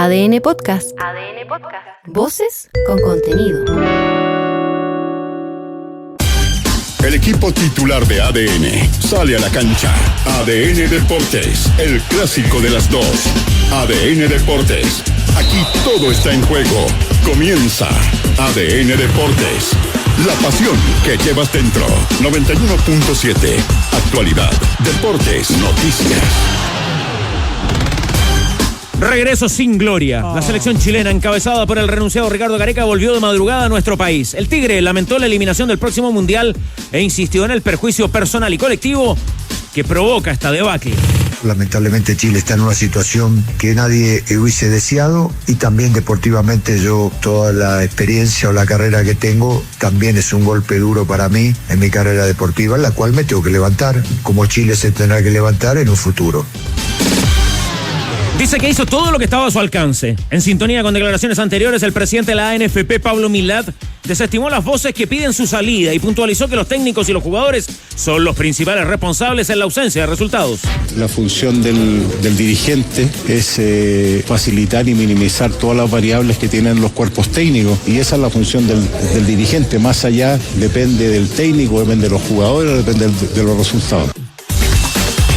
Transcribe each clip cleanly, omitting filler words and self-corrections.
ADN Podcast. ADN Podcast. Voces con contenido. El equipo titular de ADN sale a la cancha. ADN Deportes, el clásico de las dos. ADN Deportes, aquí todo está en juego. Comienza ADN Deportes, la pasión que llevas dentro. 91.7, actualidad, deportes, noticias. Regreso sin gloria. La selección chilena, encabezada por el renunciado Ricardo Gareca, volvió de madrugada a nuestro país. El Tigre lamentó la eliminación del próximo Mundial e insistió en el perjuicio personal y colectivo que provoca esta debacle. Lamentablemente Chile está en una situación que nadie hubiese deseado y también deportivamente yo, toda la experiencia o la carrera que tengo, también es un golpe duro para mí en mi carrera deportiva, en la cual me tengo que levantar, como Chile se tendrá que levantar en un futuro. Dice que hizo todo lo que estaba a su alcance. En sintonía con declaraciones anteriores, el presidente de la ANFP, Pablo Milad, desestimó las voces que piden su salida y puntualizó que los técnicos y los jugadores son los principales responsables en la ausencia de resultados. La función del dirigente es facilitar y minimizar todas las variables que tienen los cuerpos técnicos, y esa es la función del dirigente. Más allá depende del técnico, depende de los jugadores, depende de los resultados.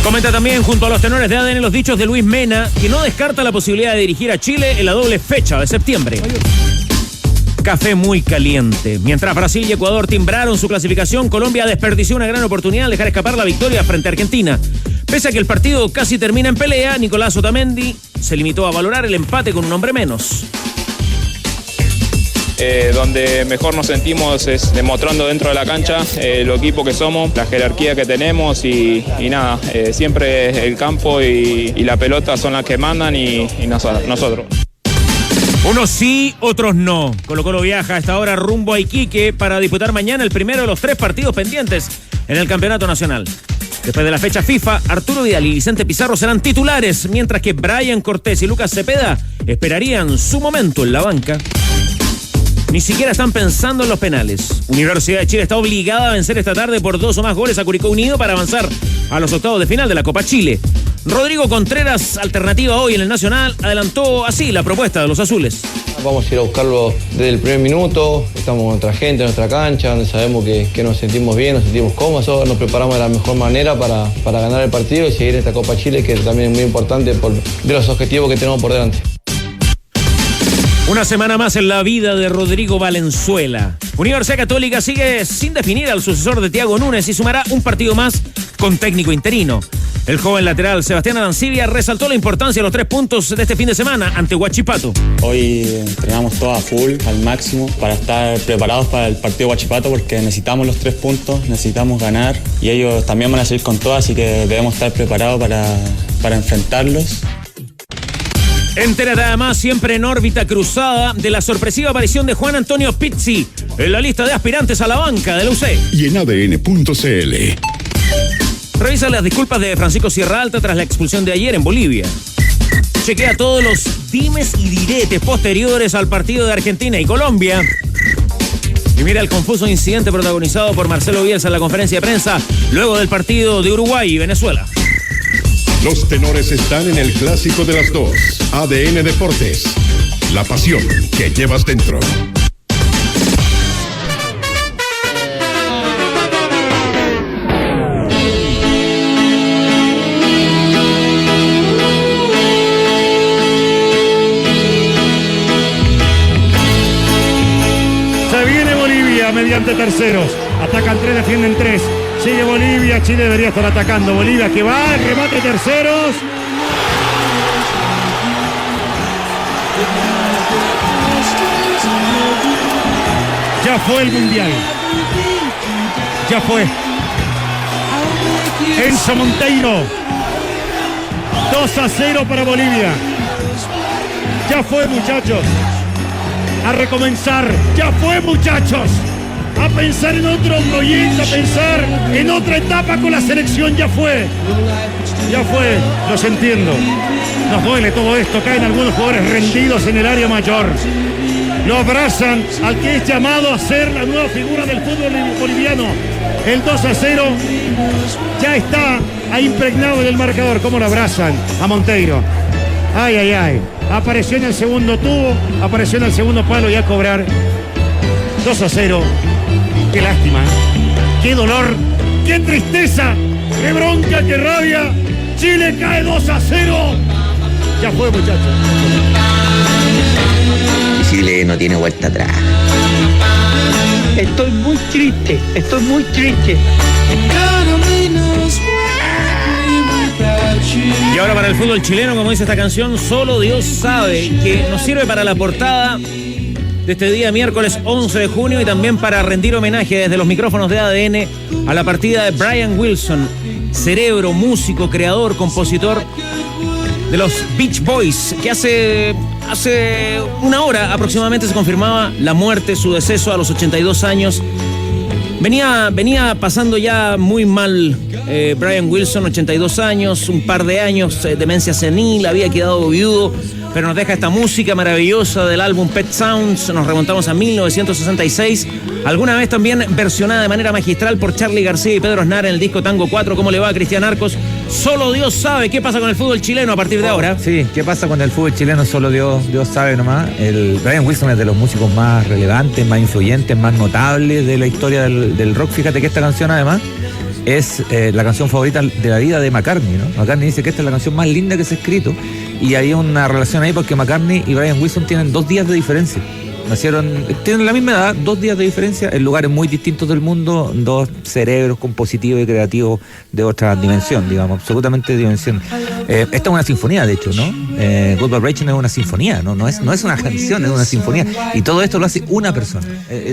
Comenta también junto a los tenores de ADN los dichos de Luis Mena, que no descarta la posibilidad de dirigir a Chile en la doble fecha de septiembre. Café muy caliente. Mientras Brasil y Ecuador timbraron su clasificación, Colombia desperdició una gran oportunidad al dejar escapar la victoria frente a Argentina. Pese a que el partido casi termina en pelea, Nicolás Otamendi se limitó a valorar el empate con un hombre menos. Donde mejor nos sentimos es demostrando dentro de la cancha el equipo que somos, la jerarquía que tenemos y nada, siempre el campo y la pelota son las que mandan y nosotros. Unos sí, otros no. Colo-Colo viaja a esta hora rumbo a Iquique para disputar mañana el primero de los 3 partidos pendientes en el Campeonato Nacional. Después de la fecha FIFA, Arturo Vidal y Vicente Pizarro serán titulares, mientras que Brian Cortés y Lucas Cepeda esperarían su momento en la banca. Ni siquiera están pensando en los penales. Universidad de Chile está obligada a vencer esta tarde por 2 o más goles a Curicó Unido para avanzar a los octavos de final de la Copa Chile. Rodrigo Contreras, alternativa hoy en el Nacional, adelantó así la propuesta de los azules. Vamos a ir a buscarlo desde el primer minuto. Estamos con nuestra gente, en nuestra cancha, donde sabemos que nos sentimos bien, nos sentimos cómodos. Nos preparamos de la mejor manera para ganar el partido y seguir esta Copa Chile, que también es muy importante de los objetivos que tenemos por delante. Una semana más en la vida de Rodrigo Valenzuela. Universidad Católica sigue sin definir al sucesor de Thiago Núñez y sumará un partido más con técnico interino. El joven lateral Sebastián Arancibia resaltó la importancia de los 3 puntos de este fin de semana ante Huachipato. Hoy entrenamos todo a full, al máximo, para estar preparados para el partido de Huachipato, porque necesitamos los 3 puntos, necesitamos ganar y ellos también van a salir con todo, así que debemos estar preparados para enfrentarlos. Entérate además siempre en órbita cruzada de la sorpresiva aparición de Juan Antonio Pizzi en la lista de aspirantes a la banca de la UC. Y en ADN.cl. Revisa las disculpas de Francisco Sierra Alta tras la expulsión de ayer en Bolivia. Chequea todos los dimes y diretes posteriores al partido de Argentina y Colombia. Y mira el confuso incidente protagonizado por Marcelo Bielsa en la conferencia de prensa luego del partido de Uruguay y Venezuela. Los tenores están en el clásico de las dos. ADN Deportes, la pasión que llevas dentro. Se viene Bolivia mediante terceros. Atacan 3, defienden 3. Sigue Bolivia, Chile debería estar atacando. Bolivia que va, remate terceros. Ya fue el Mundial. Ya fue. Enzo Monteiro. 2-0 para Bolivia. Ya fue, muchachos. A recomenzar. Ya fue, muchachos. A pensar en otro proyecto, a pensar en otra etapa con la selección. Ya fue, los entiendo. Nos duele todo esto, caen algunos jugadores rendidos en el área mayor. Lo abrazan al que es llamado a ser la nueva figura del fútbol boliviano. El 2-0 ya está impregnado en el marcador. ¿Cómo lo abrazan a Monteiro? Ay, ay, ay. Apareció en el segundo tubo, apareció en el segundo palo y a cobrar 2-0. Qué lástima, qué dolor, qué tristeza, qué bronca, qué rabia. Chile cae 2-0. Ya fue, muchachos. Chile no tiene vuelta atrás. Estoy muy triste. Y ahora para el fútbol chileno, como dice esta canción, solo Dios sabe, que nos sirve para la portada de este día miércoles 11 de junio y también para rendir homenaje desde los micrófonos de ADN a la partida de Brian Wilson, cerebro, músico, creador, compositor de los Beach Boys, que hace una hora aproximadamente se confirmaba la muerte, su deceso a los 82 años. Venía pasando ya muy mal Brian Wilson, 82 años, un par de años, demencia senil, había quedado viudo, pero nos deja esta música maravillosa del álbum Pet Sounds. Nos remontamos a 1966, alguna vez también versionada de manera magistral por Charly García y Pedro Aznar en el disco Tango 4. ¿Cómo le va a Cristian Arcos? Solo Dios sabe qué pasa con el fútbol chileno a partir de ahora. Sí, qué pasa con el fútbol chileno, solo Dios sabe nomás. El Brian Wilson es de los músicos más relevantes, más influyentes, más notables de la historia del rock. Fíjate que esta canción además es la canción favorita de la vida de McCartney, ¿no? McCartney dice que esta es la canción más linda que se ha escrito, y hay una relación ahí porque McCartney y Brian Wilson tienen 2 días de diferencia. Tienen la misma edad, 2 días de diferencia, en lugares muy distintos del mundo, 2 cerebros compositivos y creativos de otra dimensión, digamos, absolutamente dimensión. Esta es una sinfonía, de hecho, ¿no? Good Vibration es una sinfonía, no es una canción, es una sinfonía. Y todo esto lo hace una persona.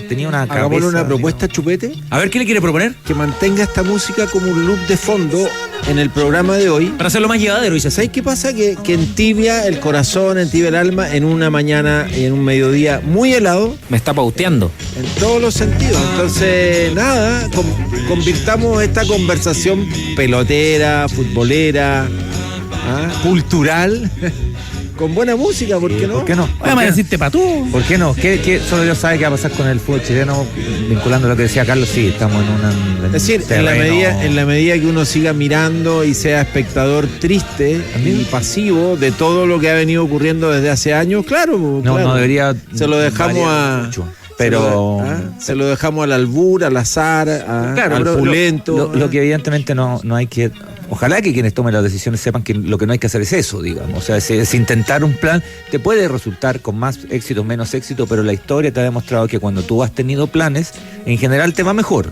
Tenía una cabeza. Hagámosle una propuesta, Chupete. A ver, ¿qué le quiere proponer? Que mantenga esta música como un loop de fondo en el programa de hoy. Para hacerlo más llevadero, dice. ¿Sabes qué pasa? Que entibia el corazón, entibia el alma en una mañana y en un mediodía muy helado. Me está pauteando. En todos los sentidos. Entonces, nada, convirtamos esta conversación pelotera, futbolera, cultural, con buena música, ¿por qué no? ¿Por qué no? Vamos a decirte patú. ¿Por qué no? ¿Qué solo Dios sabe qué va a pasar con el fútbol chileno? Vinculando lo que decía Carlos, sí, estamos en es decir, en la medida que uno siga mirando y sea espectador triste y pasivo de todo lo que ha venido ocurriendo desde hace años, claro. No debería. Se lo dejamos mucho. Pero se lo dejamos al albur, al azar, al pulento. Lo que evidentemente no hay que. Ojalá que quienes tomen las decisiones sepan que lo que no hay que hacer es eso, digamos. O sea, es intentar un plan. Te puede resultar con más éxito o menos éxito, pero la historia te ha demostrado que cuando tú has tenido planes, en general te va mejor.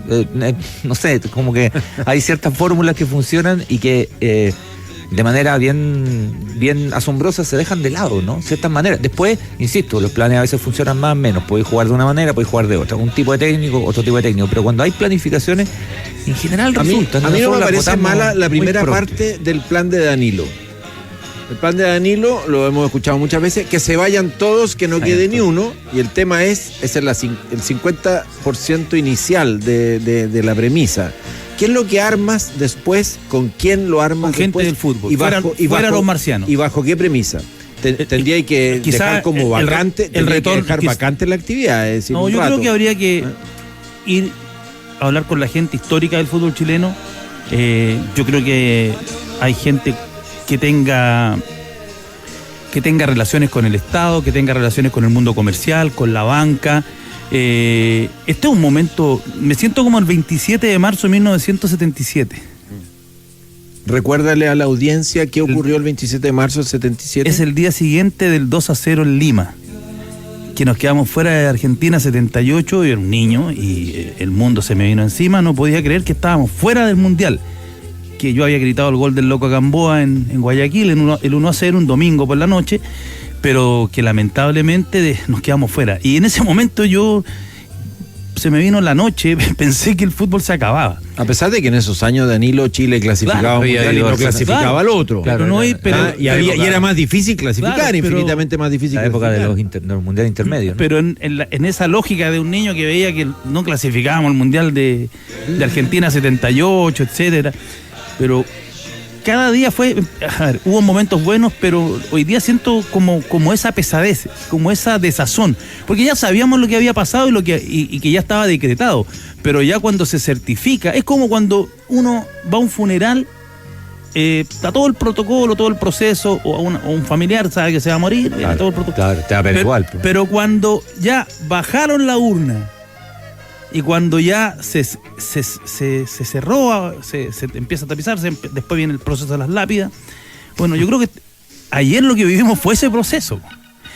No sé, como que hay ciertas fórmulas que funcionan y que de manera bien asombrosa se dejan de lado, ¿no? Ciertas maneras. Después, insisto, los planes a veces funcionan más o menos. Podéis jugar de una manera, podéis jugar de otra. Un tipo de técnico, otro tipo de técnico. Pero cuando hay planificaciones, en general resultan. A mí no me parece mala la primera parte del plan de Danilo. El plan de Danilo, lo hemos escuchado muchas veces, que se vayan todos, que no quede ni uno. Y el tema es el 50% inicial de la premisa. ¿Qué es lo que armas después? ¿Con quién lo armas con después? Gente del fútbol. Fuera los marcianos. ¿Y bajo qué premisa? Tendría que dejar como vacante, vacante la actividad. Es decir, no, yo creo que habría que ir a hablar con la gente histórica del fútbol chileno. Yo creo que hay gente que tenga relaciones con el Estado, que tenga relaciones con el mundo comercial, con la banca. Este es un momento, me siento como el 27 de marzo de 1977. Recuérdale a la audiencia qué ocurrió el 27 de marzo del 77. Es el día siguiente del 2-0 en Lima, que nos quedamos fuera de Argentina 78, yo era un niño y el mundo se me vino encima, no podía creer que estábamos fuera del Mundial, que yo había gritado el gol del Loco Gamboa en Guayaquil, el 1-0 un domingo por la noche, pero que lamentablemente nos quedamos fuera. Y en ese momento se me vino la noche, pensé que el fútbol se acababa. A pesar de que en esos años Danilo Chile clasificaba mundial y no clasificaba al otro. Y era más difícil clasificar, infinitamente más difícil. La época de los mundiales intermedios, ¿no? Pero en esa lógica de un niño que veía que no clasificábamos al mundial de Argentina 78, etcétera. Pero cada día hubo momentos buenos, pero hoy día siento como esa pesadez, como esa desazón, porque ya sabíamos lo que había pasado y que ya estaba decretado, pero ya cuando se certifica, es como cuando uno va a un funeral está todo el protocolo, todo el proceso, o un familiar sabe que se va a morir, Claro, todo el protocolo. claro, te va a ver igual. Pues. Pero cuando ya bajaron la urna y cuando ya se cerró, se empieza a tapizar, después viene el proceso de las lápidas. Bueno, yo creo que ayer lo que vivimos fue ese proceso.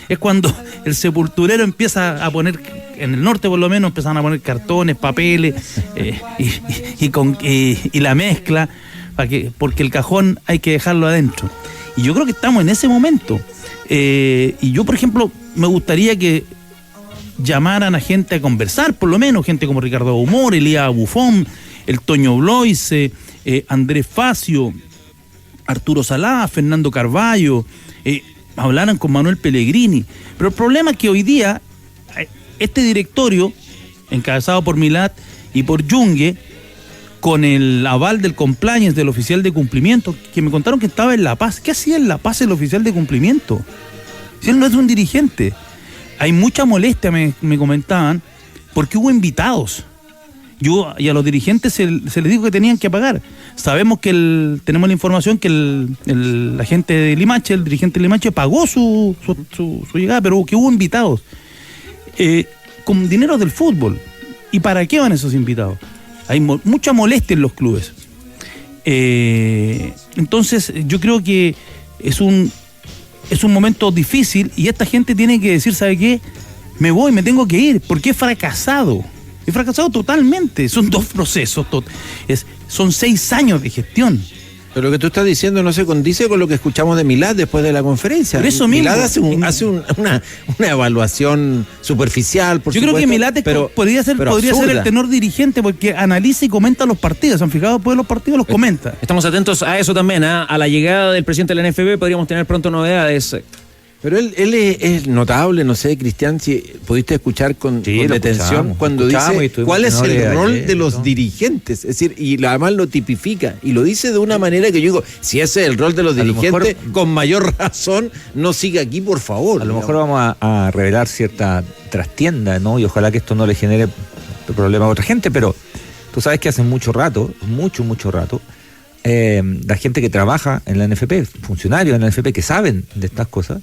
Es cuando el sepulturero empieza a poner, en el norte por lo menos, empiezan a poner cartones, papeles y la mezcla, porque el cajón hay que dejarlo adentro. Y yo creo que estamos en ese momento. Y yo, por ejemplo, me gustaría que llamaran a gente a conversar, por lo menos, gente como Ricardo Humor, Elías Buffon, el Toño Bloise, Andrés Facio, Arturo Salá, Fernando Carballo, hablaran con Manuel Pellegrini. Pero el problema es que hoy día este directorio, encabezado por Milat y por Yungue, con el aval del compliance del oficial de cumplimiento, que me contaron que estaba en La Paz. ¿Qué hacía en La Paz el oficial de cumplimiento? Si él no es un dirigente. Hay mucha molestia, me comentaban, porque hubo invitados. Y a los dirigentes se les dijo que tenían que pagar. Sabemos que tenemos la información que el agente de Limache, el dirigente de Limache, pagó su llegada, pero que hubo invitados con dinero del fútbol. ¿Y para qué van esos invitados? Hay mucha molestia en los clubes. Entonces, yo creo que es un momento difícil y esta gente tiene que decir, ¿sabe qué? Me voy, me tengo que ir, porque he fracasado. He fracasado totalmente. Son 2 procesos. Son 6 años de gestión. Pero lo que tú estás diciendo no se condice con lo que escuchamos de Milad después de la conferencia. Pero eso mismo. Milad hace una evaluación superficial, por supuesto. Yo creo que Milad podría ser el tenor dirigente porque analiza y comenta los partidos. ¿Se han fijado? Después de los partidos los comenta. Estamos atentos a eso también, a la llegada del presidente de la NFP. Podríamos tener pronto novedades. Pero él es notable, no sé, Cristian, si pudiste escuchar con detención cuando dice cuál es el rol de los dirigentes. Es decir, y además lo tipifica y lo dice de una manera que yo digo, si ese es el rol de los dirigentes, con mayor razón, no siga aquí, por favor. A lo mejor vamos a revelar cierta trastienda, ¿no? Y ojalá que esto no le genere problema a otra gente, pero tú sabes que hace mucho rato, la gente que trabaja en la NFP, funcionarios en la NFP que saben de estas cosas,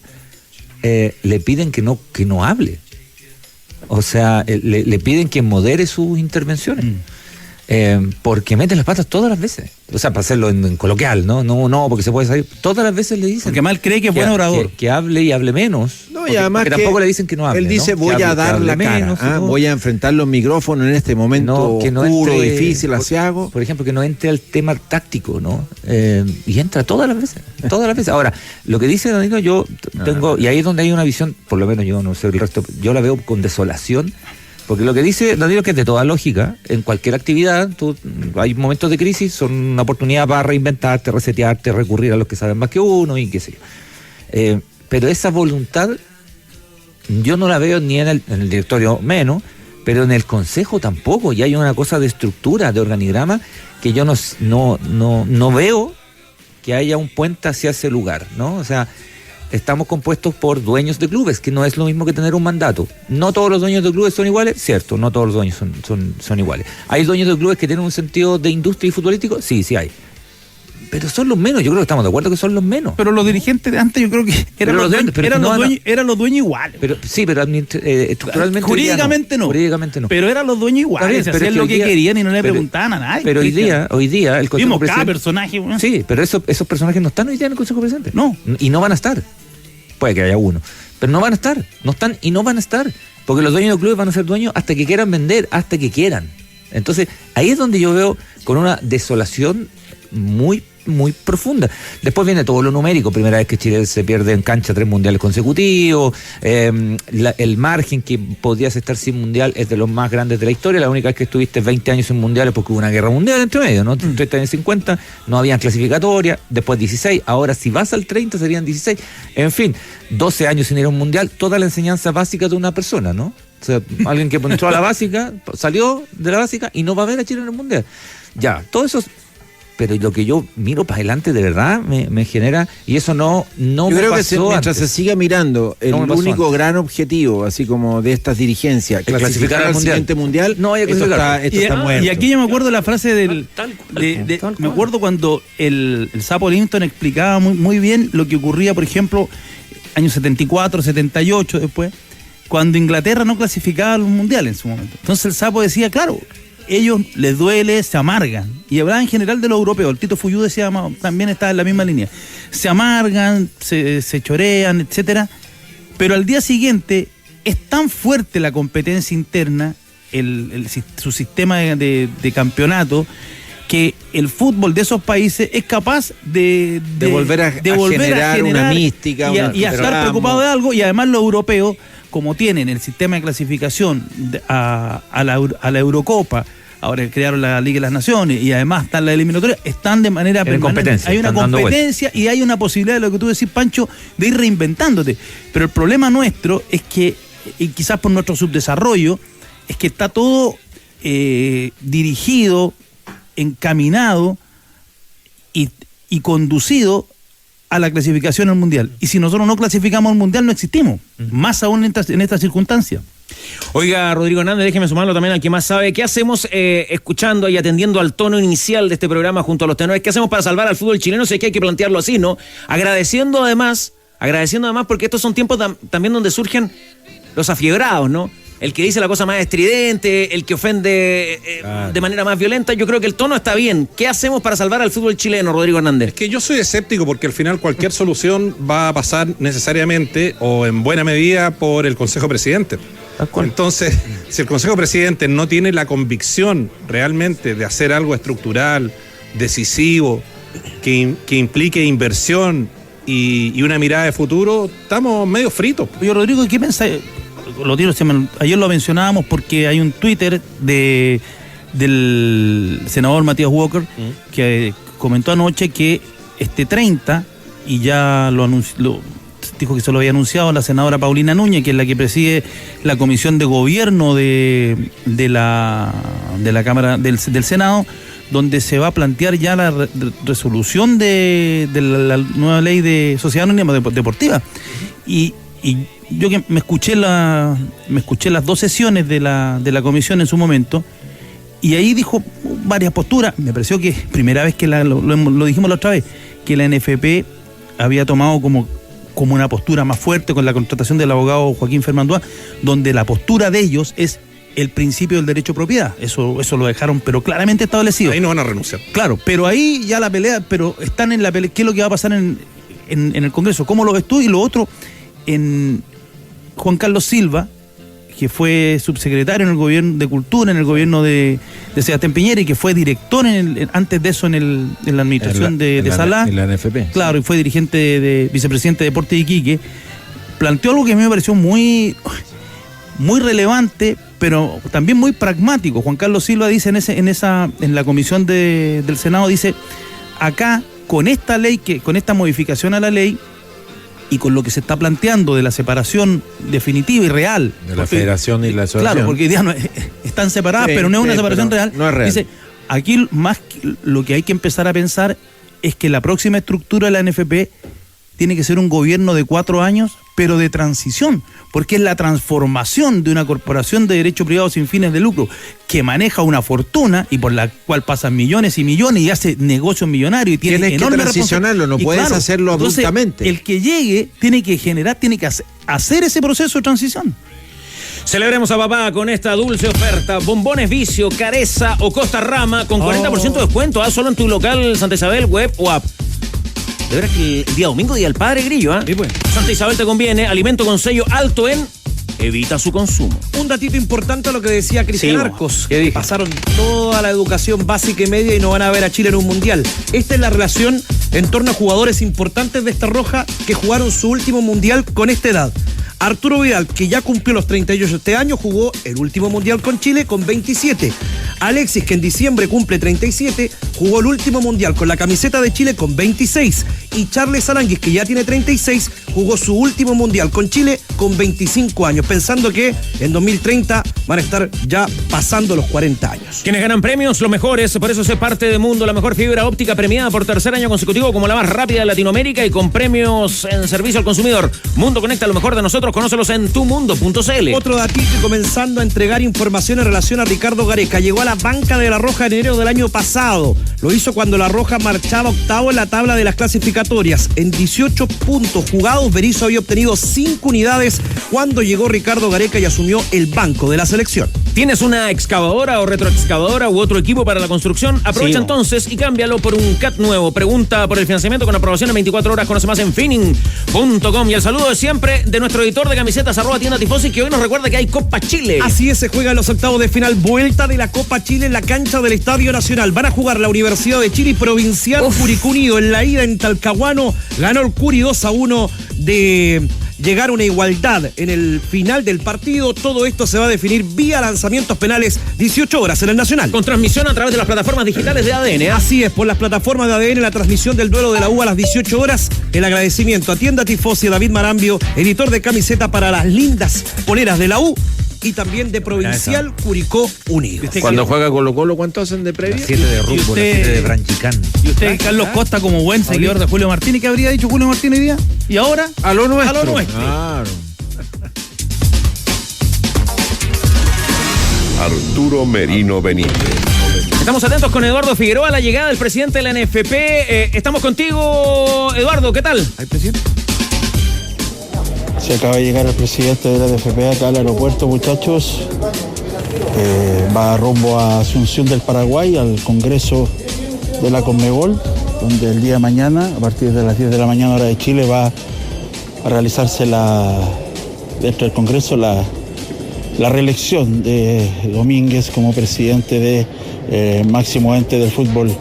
le piden que no hable. O sea, le piden que modere sus intervenciones. Porque meten las patas todas las veces. O sea, para hacerlo en coloquial, no, porque se puede salir. Todas las veces le dicen. Porque mal cree que es buen orador. Que hable y hable menos. No, y además que tampoco le dicen que no hable. Él dice, ¿no? voy a dar la cara. Voy a enfrentar los micrófonos en este momento oscuro, difícil, asiago. Por ejemplo, que no entre al tema táctico, ¿no? Y entra todas las veces. Ahora, lo que dice Danilo, yo tengo, y ahí es donde hay una visión, por lo menos yo no sé el resto, yo la veo con desolación. Porque lo que dice Danilo, que es de toda lógica, en cualquier actividad, hay momentos de crisis, son una oportunidad para reinventarte, resetearte, recurrir a los que saben más que uno y qué sé yo. Pero esa voluntad yo no la veo ni en el directorio menos, pero en el consejo tampoco. Y hay una cosa de estructura, de organigrama, que yo no veo que haya un puente hacia ese lugar, ¿no? O sea, estamos compuestos por dueños de clubes, que no es lo mismo que tener un mandato. No todos los dueños de clubes son iguales, cierto, no todos los dueños son iguales. ¿Hay dueños de clubes que tienen un sentido de industria y futbolístico? Sí hay. Pero son los menos, yo creo que estamos de acuerdo que son los menos. Pero los dirigentes de antes yo creo que eran los dueños iguales. Pero estructuralmente jurídicamente no. Pero eran los dueños iguales, hacían lo que querían y no le preguntaban a nadie. Pero hoy día el Consejo Presidente... cada personaje. Bueno. Sí, pero esos personajes no están hoy día en el Consejo Presidente. No. Y no van a estar. Puede que haya uno. Pero no van a estar. No están y no van a estar. Porque los dueños de clubes van a ser dueños hasta que quieran vender, hasta que quieran. Entonces, ahí es donde yo veo con una desolación muy profunda. Después viene todo lo numérico, primera vez que Chile se pierde en cancha 3 mundiales consecutivos, el margen que podías estar sin mundial es de los más grandes de la historia. La única vez que estuviste 20 años sin mundiales porque hubo una guerra mundial entre medio, ¿no? 30 años 50, no habían clasificatoria, después 16, ahora si vas al 30 serían 16, en fin, 12 años sin ir a un mundial, toda la enseñanza básica de una persona, ¿no? O sea, alguien que entró a la básica, salió de la básica y no va a ver a Chile en el mundial. Ya, todo eso pero lo que yo miro para adelante de verdad me genera, y eso no yo me creo pasó que mientras se siga mirando el único gran objetivo, así como de estas dirigencias, clasificar al siguiente mundial, no hay que clasificar. Esto está muerto. Y aquí yo me acuerdo la frase me acuerdo cuando el Sapo Livingstone explicaba muy bien lo que ocurría, por ejemplo, años 74, 78 después, cuando Inglaterra no clasificaba a los mundiales en su momento. Entonces el Sapo decía, claro, ellos les duele, se amargan. Y hablaba en general de los europeos. El Tito Fuyú decía, también estaba en la misma línea. Se amargan, se chorean, etcétera. Pero al día siguiente es tan fuerte la competencia interna, su sistema de campeonato, que el fútbol de esos países es capaz de volver a generar una mística. Y a estar preocupado de algo. Y además los europeos, como tienen el sistema de clasificación a la Eurocopa, ahora crearon la Liga de las Naciones y además están la eliminatoria, están de manera permanente. Hay una competencia y hay una posibilidad de lo que tú decís, Pancho, de ir reinventándote. Pero el problema nuestro es que, y quizás por nuestro subdesarrollo, es que está todo dirigido, encaminado y conducido a la clasificación al mundial. Y si nosotros no clasificamos al mundial, no existimos. Más aún en estas circunstancias. Oiga, Rodrigo Hernández, déjeme sumarlo también al que más sabe. ¿Qué hacemos escuchando y atendiendo al tono inicial de este programa junto a los tenores? ¿Qué hacemos para salvar al fútbol chileno? Sé que hay que plantearlo así, ¿no? Agradeciendo además, porque estos son tiempos también donde surgen los afiebrados, ¿no? El que dice la cosa más estridente, el que ofende de manera más violenta. Yo creo que el tono está bien. ¿Qué hacemos para salvar al fútbol chileno, Rodrigo Hernández? Es que yo soy escéptico porque al final cualquier solución va a pasar necesariamente o en buena medida por el Consejo Presidente. Entonces, si el Consejo Presidente no tiene la convicción realmente de hacer algo estructural, decisivo, que implique inversión y una mirada de futuro, estamos medio fritos. Oye, Rodrigo, ¿qué pensáis? Ayer lo mencionábamos porque hay un Twitter del senador Matías Walker que comentó anoche que este 30, y ya dijo que se lo había anunciado la senadora Paulina Núñez, que es la que preside la comisión de gobierno de la Cámara del Senado, donde se va a plantear ya la resolución de la nueva ley de sociedad anónima deportiva. Y yo que me escuché las dos sesiones de la comisión en su momento, y ahí dijo varias posturas. Me pareció que primera vez que lo dijimos la otra vez, que la NFP había tomado como una postura más fuerte con la contratación del abogado Joaquín Fermandoa, donde la postura de ellos es el principio del derecho a propiedad. Eso lo dejaron pero claramente establecido. Ahí no van a renunciar. Claro, pero ahí ya la pelea, pero están en la pelea. ¿Qué es lo que va a pasar en el Congreso? ¿Cómo lo ves tú? Y lo otro, en Juan Carlos Silva, que fue subsecretario en el gobierno de Cultura, en el gobierno de Sebastián Piñera, y que fue director antes de eso en la administración de Salá. En la NFP. Claro, y fue dirigente vicepresidente de Deportes de Iquique. Planteó algo que a mí me pareció muy, muy relevante, pero también muy pragmático. Juan Carlos Silva dice en la comisión del Senado, dice, acá, con esta ley, con esta modificación a la ley, y con lo que se está planteando de la separación definitiva y real. De la federación y la asociación. Claro, porque hoy día están separadas, pero no es una separación real. No es real. Dice, aquí lo que hay que empezar a pensar es que la próxima estructura de la NFP tiene que ser un gobierno de 4 años, pero de transición, porque es la transformación de una corporación de derecho privado sin fines de lucro que maneja una fortuna y por la cual pasan millones y millones y hace negocios millonarios y tiene tienes que transicionarlo, no puedes hacerlo abruptamente. El que llegue tiene que hacer ese proceso de transición. Celebremos a papá con esta dulce oferta. Bombones Vicio, Careza o Costa Rama con 40% de descuento. Solo en tu local Santa Isabel, web o app. De veras que el día domingo, día del padre grillo, ¿eh? Sí, pues. Santa Isabel te conviene, alimento con sello alto en evita su consumo. Un datito importante a lo que decía Cristian Arcos, que que pasaron toda la educación básica y media y no van a ver a Chile en un mundial. Esta es la relación en torno a jugadores importantes de esta roja que jugaron su último mundial con esta edad. Arturo Vidal, que ya cumplió los 38 este año, jugó el último mundial con Chile con 27. Alexis, que en diciembre cumple 37, jugó el último mundial con la camiseta de Chile con 26. Y Charles Aránguiz, que ya tiene 36, jugó su último mundial con Chile con 25 años, pensando que en 2030 van a estar ya pasando los 40 años. Quienes ganan premios, los mejores, por eso se parte de Mundo, la mejor fibra óptica premiada por tercer año consecutivo como la más rápida de Latinoamérica y con premios en servicio al consumidor. Mundo conecta lo mejor de nosotros, conócelos en tumundo.cl. Otro datito, comenzando a entregar información en relación a Ricardo Gareca. Llegó a la banca de La Roja en enero del año pasado. Lo hizo cuando La Roja marchaba octavo en la tabla de las clasificatorias. En 18 puntos jugados, Berizzo había obtenido 5 unidades cuando llegó Ricardo Gareca y asumió el banco de la selección. ¿Tienes una excavadora o retroexcavadora u otro equipo para la construcción? Aprovecha entonces y cámbialo por un CAT nuevo. Pregunta por el financiamiento con aprobación en 24 horas. Conoce más en finning.com. Y el saludo de siempre de nuestro editor de camisetas @tiendatifosi, que hoy nos recuerda que hay Copa Chile. Así es, se juegan los octavos de final, vuelta de la Copa Chile en la cancha del Estadio Nacional. Van a jugar la Universidad de Chile y Provincial Curicó Unido. En la ida en Talcahuano ganó el Curi 2-1 de llegar a una igualdad en el final del partido. Todo esto se va a definir vía lanzamientos penales, 18 horas en el Nacional. Con transmisión a través de las plataformas digitales de ADN. Así es, por las plataformas de ADN, la transmisión del duelo de la U a las 18 horas. El agradecimiento a Tienda Tifosi, a David Marambio, editor de camiseta para las lindas poleras de la U y también de Provincial Curicó Unido. Cuando juega Colo-Colo, ¿cuánto hacen de previa? Las 7 de rumbo, las 7 de Branchicán. Y usted, Carlos Costa, como buen seguidor de Julio Martínez, ¿qué habría dicho Julio Martínez hoy día? Y ahora, a lo nuestro. A lo nuestro. Claro. Arturo Merino Benítez. Estamos atentos con Eduardo Figueroa a la llegada del presidente de la NFP. Estamos contigo, Eduardo, ¿qué tal? ¿Hay presidente? Se acaba de llegar el presidente de la NFP acá al aeropuerto, muchachos. Va rumbo a Asunción del Paraguay, al Congreso de la Conmebol, donde el día de mañana, a partir de las 10 de la mañana hora de Chile, va a realizarse dentro del Congreso la reelección de Domínguez como presidente de máximo ente del fútbol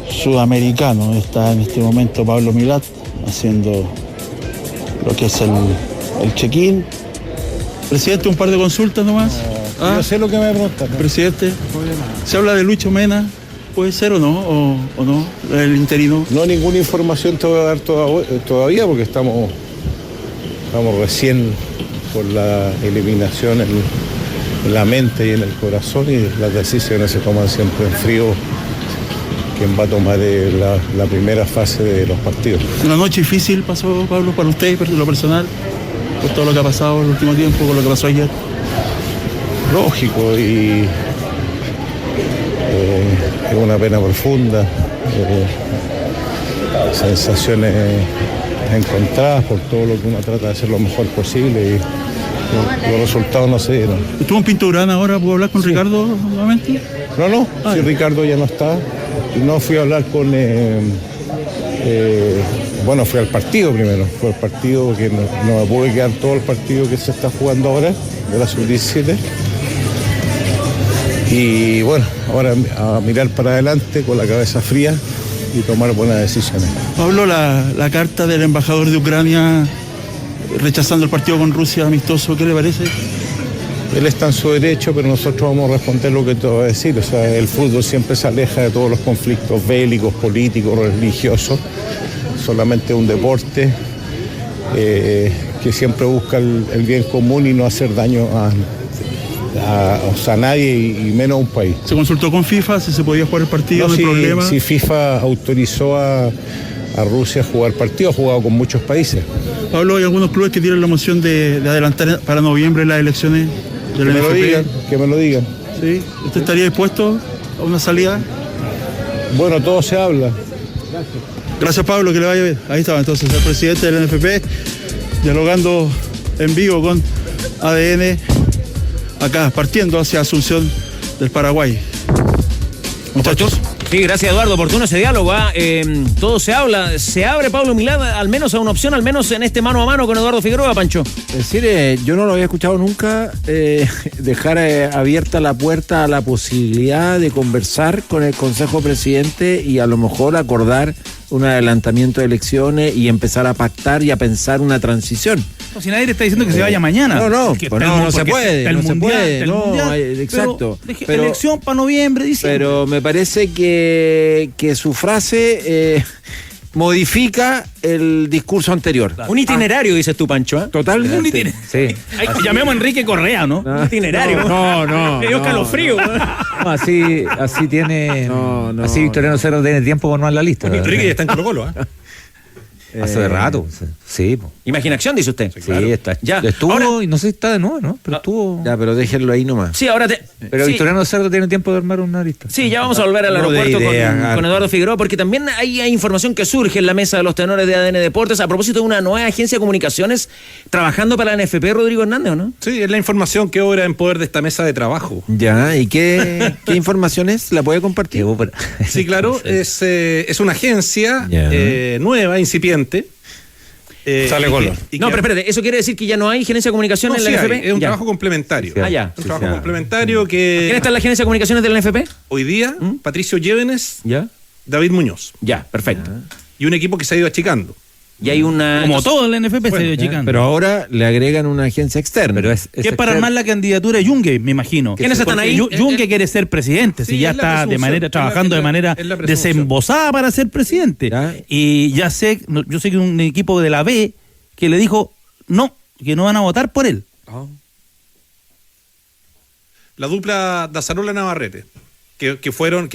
sudamericano. Está en este momento Pablo Milat haciendo lo que es el check-in. Presidente, un par de consultas nomás. Yo sé lo que me preguntan. Presidente, se habla de Lucho Mena, ¿puede ser o no? ¿O no? El interino. No, ninguna información te voy a dar todavía porque estamos recién por la eliminación en la mente y en el corazón, y las decisiones se toman siempre en frío. Quien va a tomar la primera fase de los partidos. Una noche difícil pasó, Pablo, para usted, por lo personal, por todo lo que ha pasado en el último tiempo, por lo que pasó ayer. Lógico, y es una pena profunda, sensaciones encontradas por todo lo que uno trata de hacer lo mejor posible, y los resultados no se dieron. ¿Estuvo en Pinto Durán ahora? ¿Puedo hablar con Ricardo nuevamente? No, si Ricardo ya no está. No fui a hablar con... bueno, fui al partido primero. Fue al partido que no me pude quedar todo el partido que se está jugando ahora, de la sub-17. Y bueno, ahora a mirar para adelante con la cabeza fría y tomar buenas decisiones. Pablo, la carta del embajador de Ucrania rechazando el partido con Rusia amistoso, ¿qué le parece? Él está en su derecho, pero nosotros vamos a responder lo que te voy a decir. O sea, el fútbol siempre se aleja de todos los conflictos bélicos, políticos, religiosos. Solamente un deporte que siempre busca el bien común y no hacer daño a nadie y menos a un país. ¿Se consultó con FIFA si se podía jugar el partido? No hay problema. Si FIFA autorizó a Rusia a jugar partido, ha jugado con muchos países. Pablo, hay algunos clubes que tienen la moción de adelantar para noviembre las elecciones de la NFP. Que me lo digan. ¿Sí? ¿Usted estaría dispuesto a una salida? Bueno, todo se habla. Gracias, Pablo, que le vaya bien. Ahí estaba entonces el presidente de la NFP dialogando en vivo con ADN, acá partiendo hacia Asunción del Paraguay. Muchachos. Sí, gracias, Eduardo. Oportuno ese diálogo. Todo se habla. Se abre Pablo Milad al menos a una opción, al menos en este mano a mano con Eduardo Figueroa, Pancho. Es decir, yo no lo había escuchado nunca, dejar abierta la puerta a la posibilidad de conversar con el Consejo Presidente y a lo mejor acordar un adelantamiento de elecciones y empezar a pactar y a pensar una transición. No, si nadie le está diciendo que se vaya mañana. No se puede. Exacto. Pero elección para noviembre, diciembre. Pero me parece que su frase modifica el discurso anterior. Un itinerario, dices tú, Pancho. Totalmente. Un itinerario. Sí. Llamemos a Enrique Correa, ¿no? Un itinerario. No. Me dio escalofrío. No, así tiene. Así Victoriano Cerro tiene tiempo por no en la lista. Enrique ya está en Colo-Colo, ¿eh? Hace rato. Sí. Imaginación, dice usted. Sí, claro. Ya estuvo ahora, y no sé si está de nuevo, ¿no? Pero estuvo. Ya, pero déjenlo ahí nomás. Sí, ahora Pero sí. Victoriano Cerdo tiene tiempo de armar una lista. Sí, ya vamos a volver al aeropuerto con Eduardo Figueroa, porque también hay información que surge en la mesa de los tenores de ADN Deportes a propósito de una nueva agencia de comunicaciones trabajando para la NFP, Rodrigo Hernández, ¿o no? Sí, es la información que obra en poder de esta mesa de trabajo. Ya, ¿y qué información es? ¿La puede compartir? Sí, claro, es una agencia nueva, incipiente. Sale color. No, pero espérate, ¿eso quiere decir que ya no hay gerencia de comunicaciones en la NFP? Es un trabajo complementario. Ya. Un trabajo complementario que... ¿Quién está en la gerencia de comunicaciones de la NFP? Hoy día, Patricio Llévenes, David Muñoz. Ya, perfecto. Y un equipo que se ha ido achicando. Y hay una... Como todo en la NFP se ha ido achicando. Pero ahora le agregan una agencia externa. Pero que es para armar la candidatura de Yungue, me imagino. ¿Quiénes están ahí? Yungue quiere ser presidente, si ya está trabajando de manera desembosada para ser presidente. Y yo sé que un equipo de la B que le dijo que no van a votar por él. La dupla Dazarola Navarrete, que fueron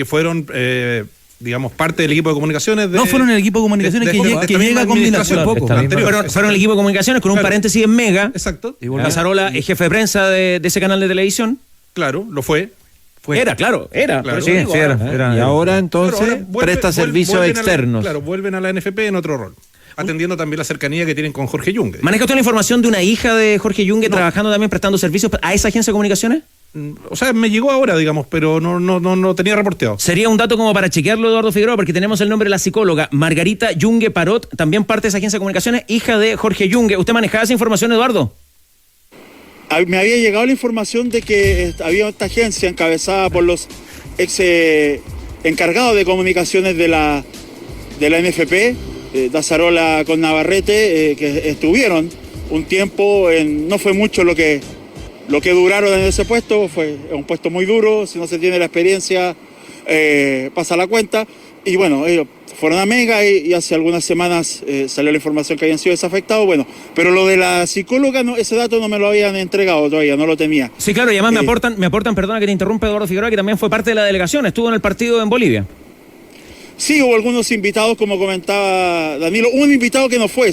digamos, parte del equipo de comunicaciones. No fueron el equipo de comunicaciones que llega con Milación. Fueron el equipo de comunicaciones con un paréntesis en Mega. Exacto. Dazarola es jefe de prensa de ese canal de televisión. Claro, lo fue. Era. Sí, era. Y ahora entonces presta servicios externos. Claro, vuelven a la NFP en otro rol, atendiendo también la cercanía que tienen con Jorge Yungue. ¿Maneja usted la información de una hija de Jorge Yungue trabajando también, prestando servicios a esa agencia de comunicaciones? O sea, me llegó ahora, digamos, pero no tenía reporteado. Sería un dato como para chequearlo, Eduardo Figueroa, porque tenemos el nombre de la psicóloga Margarita Yungue Parot, también parte de esa agencia de comunicaciones, hija de Jorge Yungue. ¿Usted manejaba esa información, Eduardo? Me había llegado la información de que había esta agencia encabezada por los ex encargados de comunicaciones de la NFP, Dazarola con Navarrete, que estuvieron un tiempo, no fue mucho lo que duraron en ese puesto, fue un puesto muy duro, si no se tiene la experiencia pasa la cuenta, y bueno, ellos fueron a Mega y hace algunas semanas salió la información que habían sido desafectados, bueno, pero lo de la psicóloga, ese dato no me lo habían entregado todavía, no lo tenía. Sí, claro, y además me aportan, perdona que te interrumpa, Eduardo Figueroa, que también fue parte de la delegación, estuvo en el partido en Bolivia. Sí, hubo algunos invitados, como comentaba Danilo, un invitado que no fue,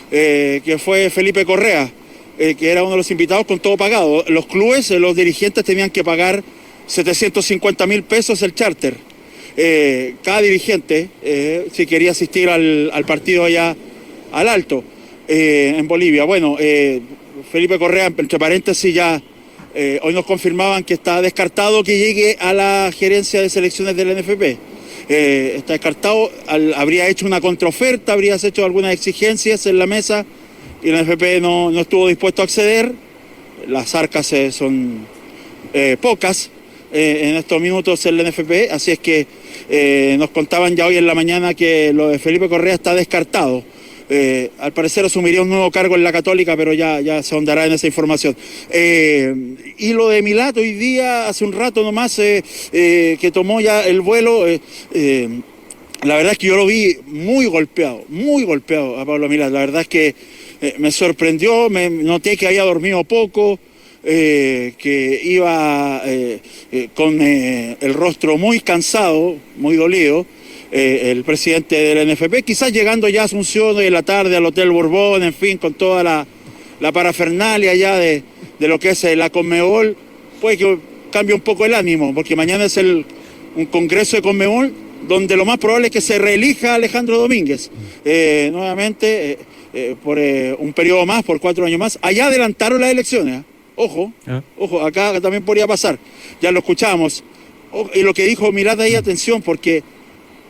que fue Felipe Correa, que era uno de los invitados con todo pagado. Los clubes, los dirigentes tenían que pagar 750.000 pesos el charter. Cada dirigente, si quería asistir al partido allá al Alto, en Bolivia. Bueno, Felipe Correa, entre paréntesis, ya hoy nos confirmaban que está descartado que llegue a la gerencia de selecciones de la NFP. Está descartado, habría hecho una contraoferta, habría hecho algunas exigencias en la mesa, y la NFP no estuvo dispuesto a acceder. Las arcas son pocas en estos minutos en la NFP, así es que nos contaban ya hoy en la mañana que lo de Felipe Correa está descartado. Al parecer asumiría un nuevo cargo en la Católica, pero ya se ahondará en esa información. Y lo de Milat hoy día, hace un rato nomás, que tomó ya el vuelo, la verdad es que yo lo vi muy golpeado a Pablo Milat. La verdad es que me sorprendió, me noté que había dormido poco, que iba con el rostro muy cansado, muy dolido, el presidente de la NFP, quizás llegando ya a Asunción hoy en la tarde al Hotel Borbón, en fin, con toda la parafernalia ya de lo que es la Conmebol, puede que cambie un poco el ánimo, porque mañana es un congreso de Conmebol donde lo más probable es que se reelija a Alejandro Domínguez nuevamente por un periodo más, por 4 años más. Allá adelantaron las elecciones, ojo, acá también podría pasar, ya lo escuchamos. Y lo que dijo Milat ahí, atención, porque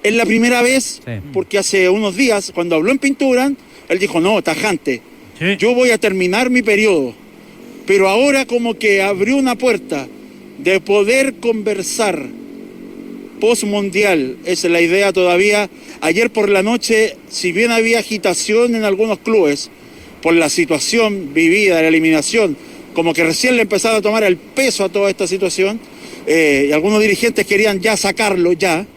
es la primera vez, porque hace unos días, cuando habló en Pintura, él dijo, no, tajante, yo voy a terminar mi periodo. Pero ahora como que abrió una puerta de poder conversar post-mundial. Esa es la idea todavía. Ayer por la noche, si bien había agitación en algunos clubes por la situación vivida, la eliminación, como que recién le empezaron a tomar el peso a toda esta situación, y algunos dirigentes querían ya sacarlo ya,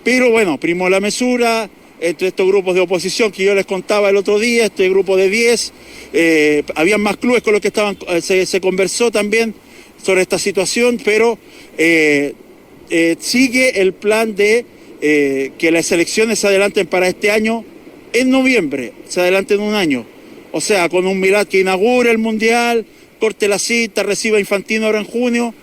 pero bueno, primó la mesura entre estos grupos de oposición que yo les contaba el otro día, este grupo de 10, había más clubes con los que estaban, se conversó también sobre esta situación, pero sigue el plan de que las elecciones se adelanten para este año en noviembre, se adelanten un año, o sea, con un Milad que inaugure el Mundial, corte la cita, reciba a Infantino ahora en junio,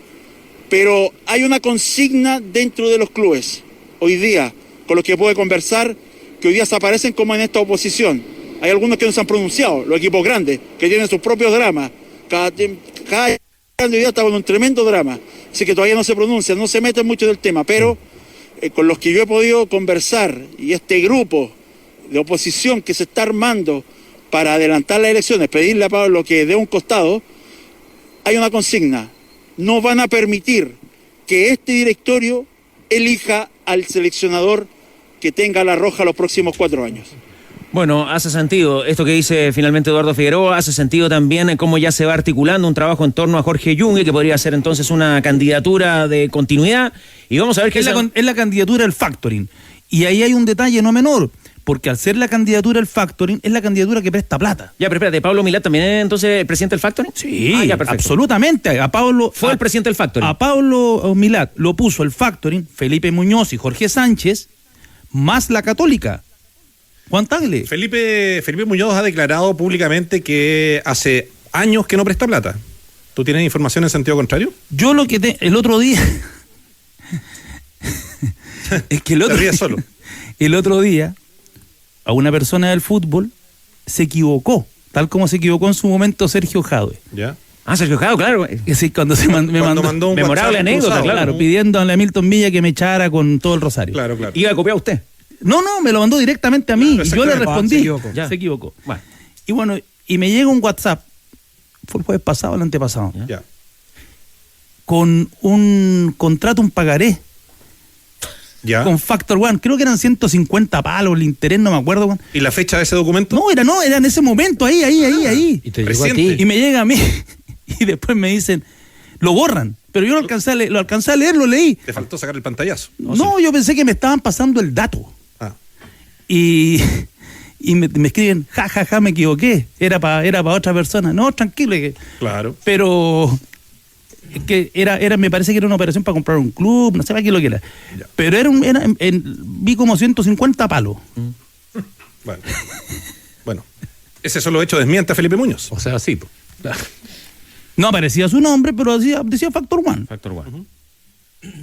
pero hay una consigna dentro de los clubes hoy día, con los que puede conversar, que hoy día se aparecen como en esta oposición. Hay algunos que no se han pronunciado, los equipos grandes, que tienen sus propios dramas. Cada grande hoy día está con un tremendo drama, así que todavía no se pronuncian, no se meten mucho del tema, pero con los que yo he podido conversar, y este grupo de oposición que se está armando para adelantar las elecciones, pedirle a Pablo que dé un costado, hay una consigna: no van a permitir que este directorio elija al seleccionador que tenga la roja los próximos 4 años. Bueno, hace sentido esto que dice finalmente Eduardo Figueroa, hace sentido también en cómo ya se va articulando un trabajo en torno a Jorge Yungue, que podría ser entonces una candidatura de continuidad, y vamos a ver qué es la candidatura del factoring, y ahí hay un detalle no menor, porque al ser la candidatura del factoring, es la candidatura que presta plata. Ya, pero espérate, ¿Pablo Milad también es entonces el presidente del factoring? Sí, ya, absolutamente. Fue el presidente del factoring. A Pablo Milad lo puso el factoring, Felipe Muñoz y Jorge Sánchez, más la Católica. Juan Tagle. Felipe Muñoz ha declarado públicamente que hace años que no presta plata. ¿Tú tienes información en sentido contrario? Yo lo que el otro día... es que el otro día... a una persona del fútbol se equivocó, tal como se equivocó en su momento Sergio Jadwe. ¿Ya? Sergio Jadwe, claro. Sí, cuando me mandó un memorable anécdota, claro, pidiéndole a Milton Villa que me echara con todo el rosario. Claro. ¿Iba a copiar usted? No, me lo mandó directamente a mí, y yo le respondí. Se equivocó. Bueno. Y bueno, y me llega un WhatsApp, fue el jueves pasado o el antepasado, ya, con un contrato, un pagaré. Ya. Con Factor One, creo que eran 150 palos, el interés, no me acuerdo. ¿Y la fecha de ese documento? No, era en ese momento, ahí. Y te llegó a ti. Y me llega a mí, y después me dicen, lo borran, pero yo lo alcancé a leer, lo leí. Te faltó sacar el pantallazo. No, yo pensé que me estaban pasando el dato. Y me escriben, ja, me equivoqué, era para otra persona. No, tranquilo. Claro. Pero... que me parece que era una operación para comprar un club, no sé para qué lo que era. Ya. Pero vi como 150 palos. Bueno, ese solo hecho desmiente a Felipe Muñoz. O sea, sí. No aparecía su nombre, pero decía Factor One.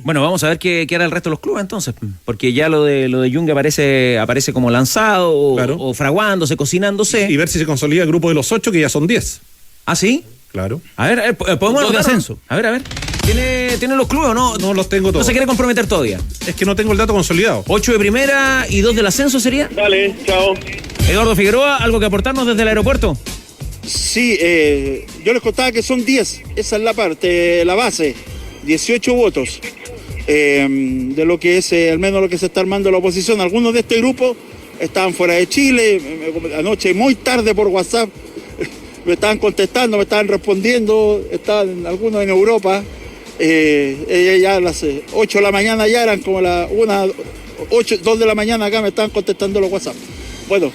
Bueno, vamos a ver qué hará el resto de los clubes entonces, porque ya lo de Yungue aparece como lanzado o fraguándose, cocinándose. Y ver si se consolida el grupo de los 8, que ya son 10. ¿Ah, sí? Claro. A ver, ¿podemos de ascenso? A ver. ¿Tiene los clubes o no? No los tengo todos. ¿No se quiere comprometer todavía? Es que no tengo el dato consolidado. 8 de primera y 2 del ascenso sería. Dale, chao. Eduardo Figueroa, ¿algo que aportarnos desde el aeropuerto? Sí, yo les contaba que son 10. Esa es la parte, la base. 18 votos. De lo que es, al menos lo que se está armando la oposición. Algunos de este grupo estaban fuera de Chile. Anoche, muy tarde por WhatsApp, me estaban contestando, me estaban respondiendo, estaban algunos en Europa, ya a las 8 de la mañana ya eran como las 2 de la mañana acá me estaban contestando los WhatsApp. Bueno,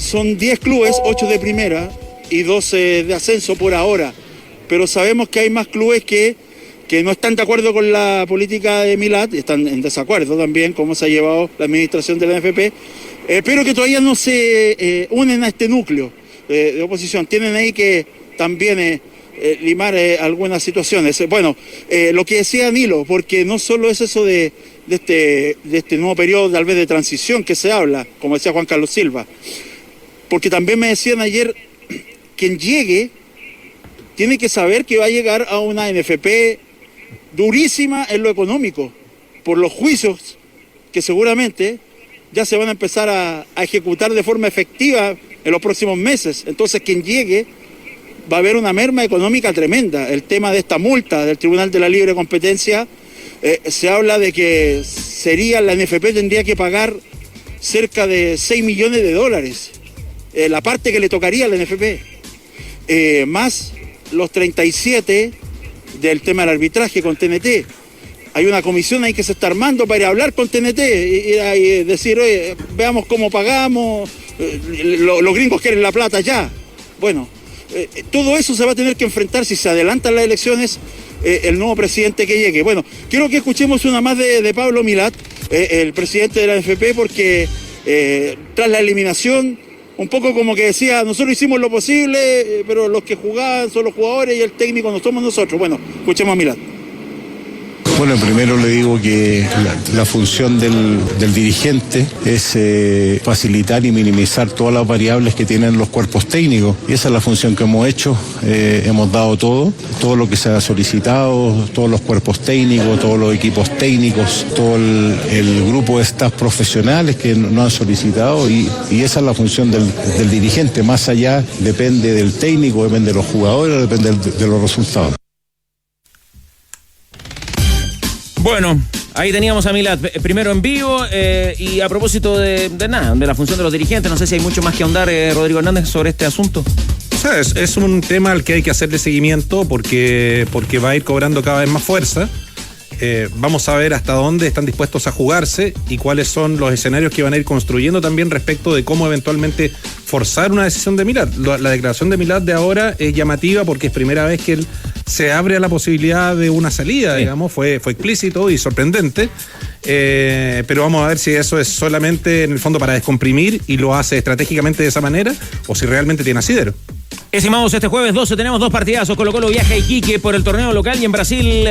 son 10 clubes, 8 de primera y 12 de ascenso por ahora, pero sabemos que hay más clubes que no están de acuerdo con la política de Milad, están en desacuerdo también cómo se ha llevado la administración de la NFP, pero que todavía no se unen a este núcleo de oposición. Tienen ahí que también limar algunas situaciones. Bueno, lo que decía Danilo, porque no solo es eso de este nuevo periodo tal vez de transición que se habla, como decía Juan Carlos Silva, porque también me decían ayer, quien llegue tiene que saber que va a llegar a una NFP durísima en lo económico, por los juicios que seguramente ya se van a empezar a ejecutar de forma efectiva en los próximos meses. Entonces, quien llegue va a haber una merma económica tremenda. El tema de esta multa del Tribunal de la Libre Competencia se habla de que la NFP tendría que pagar cerca de $6 millones, la parte que le tocaría a la NFP, más los 37 del tema del arbitraje con TNT. Hay una comisión ahí que se está armando para ir a hablar con TNT y decir, oye, veamos cómo pagamos, los gringos quieren la plata ya. Bueno, todo eso se va a tener que enfrentar si se adelantan las elecciones, el nuevo presidente que llegue. Bueno, quiero que escuchemos una más de Pablo Milat, el presidente de la NFP, porque tras la eliminación, un poco como que decía, nosotros hicimos lo posible, pero los que jugaban son los jugadores y el técnico no somos nosotros. Bueno, escuchemos a Milat. Bueno, primero le digo que la función del dirigente es facilitar y minimizar todas las variables que tienen los cuerpos técnicos. Y esa es la función que hemos hecho. Hemos dado todo lo que se ha solicitado, todos los cuerpos técnicos, todos los equipos técnicos, todo el grupo de staff profesionales que nos han solicitado. Y esa es la función del dirigente. Más allá depende del técnico, depende de los jugadores, depende de los resultados. Bueno, ahí teníamos a Milat, primero en vivo, y a propósito de la función de los dirigentes, no sé si hay mucho más que ahondar, Rodrigo Hernández, sobre este asunto. O sea, es un tema al que hay que hacerle seguimiento porque va a ir cobrando cada vez más fuerza. Vamos a ver hasta dónde están dispuestos a jugarse y cuáles son los escenarios que van a ir construyendo también respecto de cómo eventualmente forzar una decisión de Milat. La declaración de Milat de ahora es llamativa porque es primera vez que él se abre a la posibilidad de una salida, sí. Digamos, fue explícito y sorprendente, pero vamos a ver si eso es solamente en el fondo para descomprimir y lo hace estratégicamente de esa manera o si realmente tiene asidero. Estimados, este jueves 12 tenemos 2 partidazos. Colo-Colo viaja a Iquique por el torneo local y en Brasil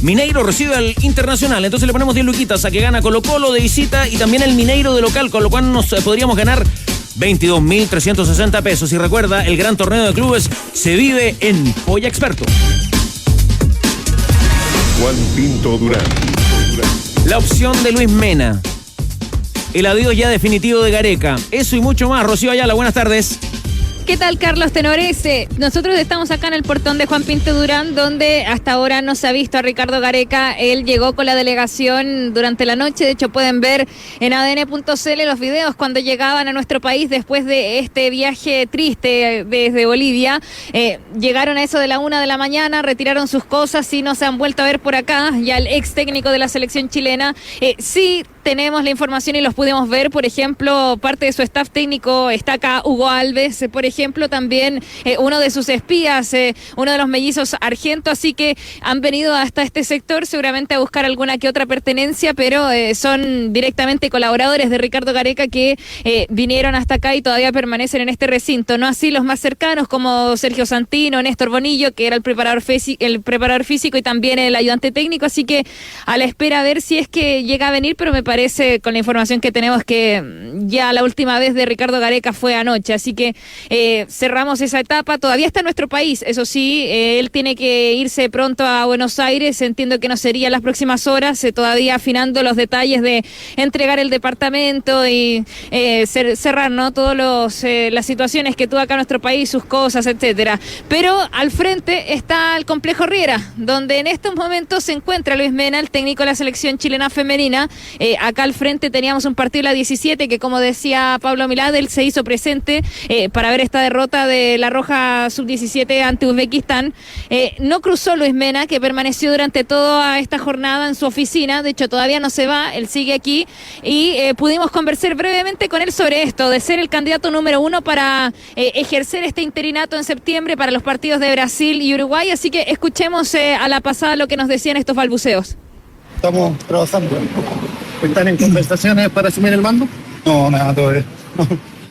Mineiro recibe al Internacional. Entonces le ponemos 10 luquitas a que gana Colo-Colo de visita y también el Mineiro de local, con lo cual nos podríamos ganar 22.360 pesos. Y recuerda, el gran torneo de clubes se vive en Polla Experto. Juan Pinto Durán. La opción de Luis Mena. El adiós ya definitivo de Gareca. Eso y mucho más. Rocío Ayala, buenas tardes. ¿Qué tal, Carlos Tenorese? Nosotros estamos acá en el portón de Juan Pinto Durán, donde hasta ahora no se ha visto a Ricardo Gareca. Él llegó con la delegación durante la noche. De hecho, pueden ver en adn.cl los videos cuando llegaban a nuestro país después de este viaje triste desde Bolivia. Llegaron a eso de la 1 de la mañana, retiraron sus cosas y no se han vuelto a ver por acá. Ya el ex técnico de la selección chilena sí tenemos la información y los pudimos ver. Por ejemplo, parte de su staff técnico está acá, Hugo Alves, por ejemplo, también uno de sus espías, uno de los mellizos Argento, así que han venido hasta este sector seguramente a buscar alguna que otra pertenencia, pero son directamente colaboradores de Ricardo Gareca que vinieron hasta acá y todavía permanecen en este recinto. No así los más cercanos como Sergio Santino, Néstor Bonillo, que era el preparador físico y también el ayudante técnico, así que a la espera a ver si es que llega a venir, pero me parece con la información que tenemos que ya la última vez de Ricardo Gareca fue anoche, así que cerramos esa etapa. Todavía está en nuestro país, eso sí, él tiene que irse pronto a Buenos Aires, entiendo que no sería las próximas horas, todavía afinando los detalles de entregar el departamento y cerrar, ¿no? Todas las situaciones que tuvo acá en nuestro país, sus cosas, etcétera. Pero al frente está el complejo Riera, donde en estos momentos se encuentra Luis Mena, el técnico de la selección chilena femenina. Acá al frente teníamos un partido de la 17 que, como decía Pablo Milad, él se hizo presente para ver esta derrota de la Roja Sub-17 ante Uzbekistán. No cruzó Luis Mena, que permaneció durante toda esta jornada en su oficina. De hecho, todavía no se va, él sigue aquí. Y pudimos conversar brevemente con él sobre esto, de ser el candidato número 1 para ejercer este interinato en septiembre para los partidos de Brasil y Uruguay. Así que escuchemos a la pasada lo que nos decían estos balbuceos. Estamos trabajando. ¿Están en conversaciones para asumir el mando? No, nada, todavía.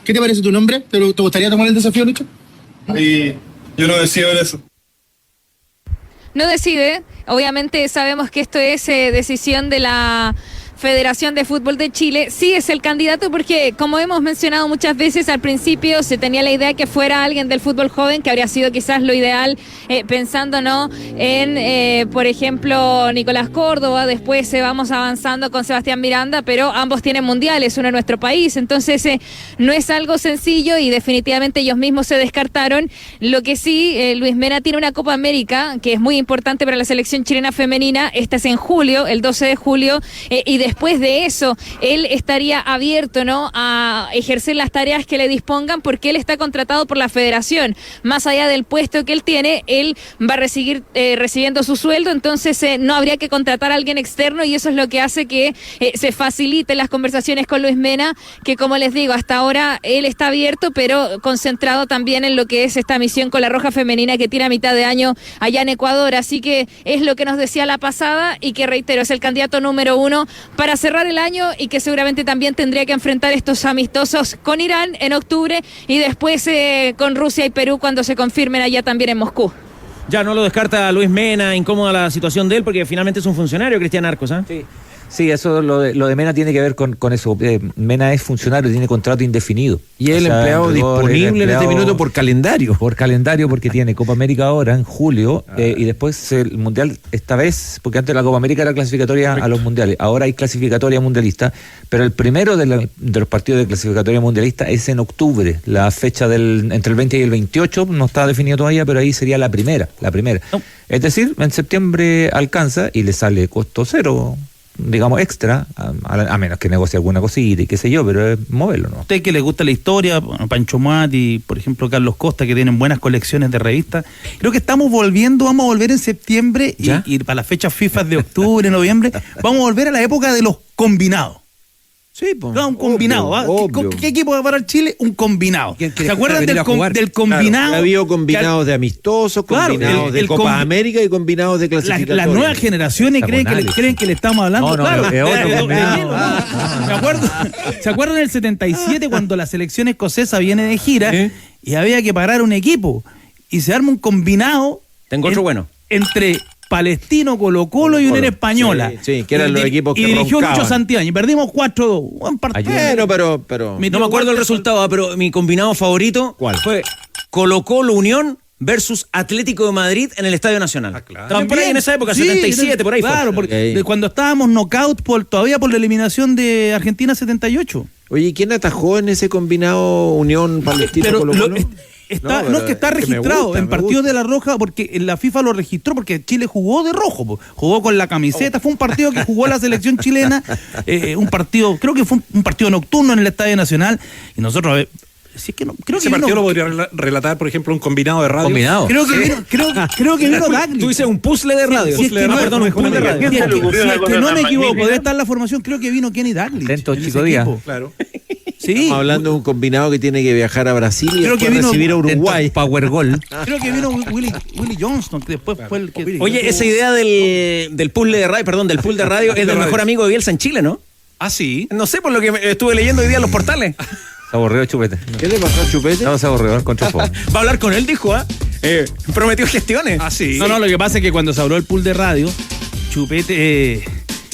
¿Qué te parece tu nombre? ¿Te gustaría tomar el desafío, Lucho? Y yo no decido en eso. No decide. Obviamente sabemos que esto es decisión de la Federación de Fútbol de Chile sí es el candidato, porque como hemos mencionado muchas veces, al principio se tenía la idea que fuera alguien del fútbol joven, que habría sido quizás lo ideal, pensando ¿no? en, por ejemplo, Nicolás Córdoba. Después vamos avanzando con Sebastián Miranda, pero ambos tienen mundiales, uno en nuestro país, entonces no es algo sencillo y definitivamente ellos mismos se descartaron. Lo que sí, Luis Mena tiene una Copa América que es muy importante para la selección chilena femenina. Esta es en julio, el 12 de julio, y después de eso él estaría abierto, ¿no?, a ejercer las tareas que le dispongan, porque él está contratado por la federación. Más allá del puesto que él tiene, él va a seguir recibiendo su sueldo, entonces no habría que contratar a alguien externo, y eso es lo que hace que se faciliten las conversaciones con Luis Mena, que como les digo, hasta ahora él está abierto, pero concentrado también en lo que es esta misión con la Roja Femenina que tiene a mitad de año allá en Ecuador. Así que es lo que nos decía la pasada, y que reitero, es el candidato número 1 para cerrar el año, y que seguramente también tendría que enfrentar estos amistosos con Irán en octubre y después con Rusia y Perú cuando se confirmen allá también en Moscú. Ya no lo descarta Luis Mena, incómoda la situación de él, porque finalmente es un funcionario, Cristian Arcos, ¿ah? Sí. Sí, eso lo de Mena tiene que ver con eso. Mena es funcionario, tiene contrato indefinido. Y es el empleado disponible en este minuto por calendario. Por calendario, porque tiene Copa América ahora en julio, y después el Mundial esta vez, porque antes la Copa América era clasificatoria a los mundiales, ahora hay clasificatoria mundialista, pero el primero de los partidos de clasificatoria mundialista es en octubre. La fecha entre el 20 y el 28 no está definido todavía, pero ahí sería la primera. No. Es decir, en septiembre alcanza y le sale costo cero, digamos, extra, a menos que negocie alguna cosita y qué sé yo, pero es moverlo, ¿no? Usted que le gusta la historia, Pancho Mati, por ejemplo, Carlos Costa, que tienen buenas colecciones de revistas, creo que vamos a volver en septiembre y para las fechas FIFA de octubre, noviembre, vamos a volver a la época de los combinados. Sí, pues. No, un combinado. Obvio. ¿Qué equipo va a parar Chile? Un combinado. ¿Se acuerdan del combinado? Claro, ha habido combinados de amistosos, combinados de Copa América y combinados de clasificatoria. Las nuevas generaciones creen que le estamos hablando. No, es otro combinado. ¿Se acuerdan del 77 cuando la selección escocesa viene de gira y había que parar un equipo y se arma un combinado? Tengo otro bueno. Entre Palestino, Colo-Colo y Unión Española. Sí, que eran los equipos que y dirigió roncaban. Lucho Santillán y perdimos 4-2. Buen partido. Pero no me acuerdo el resultado, pero mi combinado favorito fue Colo-Colo Unión versus Atlético de Madrid en el Estadio Nacional. Claro. También por ahí en esa época, 77, por ahí. Claro, porque cuando estábamos knockout todavía por la eliminación de Argentina 78. Oye, ¿quién atajó en ese combinado Unión Palestino-Colo-Colo? Está registrado en partidos de la Roja, porque en la FIFA lo registró, porque Chile jugó de rojo, jugó con la camiseta. Fue un partido que jugó la selección chilena, creo que fue un partido nocturno en el Estadio Nacional, y nosotros Ese partido lo podría relatar, por ejemplo, un combinado de radio. Combinado. Creo que vino Dagli. Tú dices un puzzle de radio. Si es que no me equivoco, debe estar la formación, creo que vino Kenny Dagli. Atento, Chico Díaz. Claro. Sí. Estamos hablando de un combinado que tiene que viajar a Brasil y después recibir a Uruguay. Power Goal. Creo que vino Willie Johnston, que después fue el que... Oye, esa idea del puzzle de radio, del pool de radio, es del mejor amigo de Bielsa en Chile, ¿no? Ah, sí. No sé, por lo que estuve leyendo hoy día en los portales. Se aburrió Chupete. ¿Qué le pasó a Chupete? No, se aburrió, encontró Va a hablar con él, dijo, prometió gestiones. Ah, sí. No, lo que pasa es que cuando se habló el pool de radio, Chupete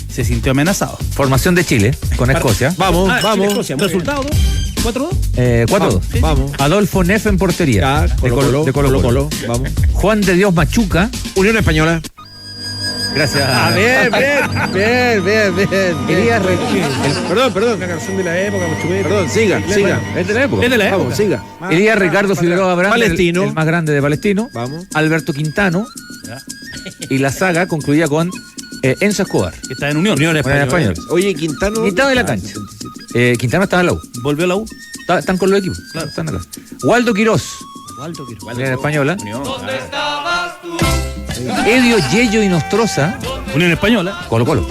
se sintió amenazado. Formación de Chile con Escocia. Vamos. Escocia, ¿Resultado? 4-2. 4-2. Vamos. Adolfo Neff en portería. De Colo-Colo. Vamos. Juan de Dios Machuca. Unión Española. Gracias. Bien. Perdón. Una canción de la época, Chupete. Perdón, siga. Es de la época. Vamos, siga. Elías Ricardo Figueroa Brand, Palestino. el más grande de Palestino. Vamos. Alberto Quintano. Y la saga concluía con Enzo Escobar. Que está en Unión Española. Oye, Quintano. Mitad de la cancha. Quintano estaba en la U. ¿Volvió a la U? Están con los equipos. Claro. Están acá. Waldo Quirós. Unión Española. ¿Dónde estabas tú? Edio Yello y Nostroza. Unión Española. Colo-Colo.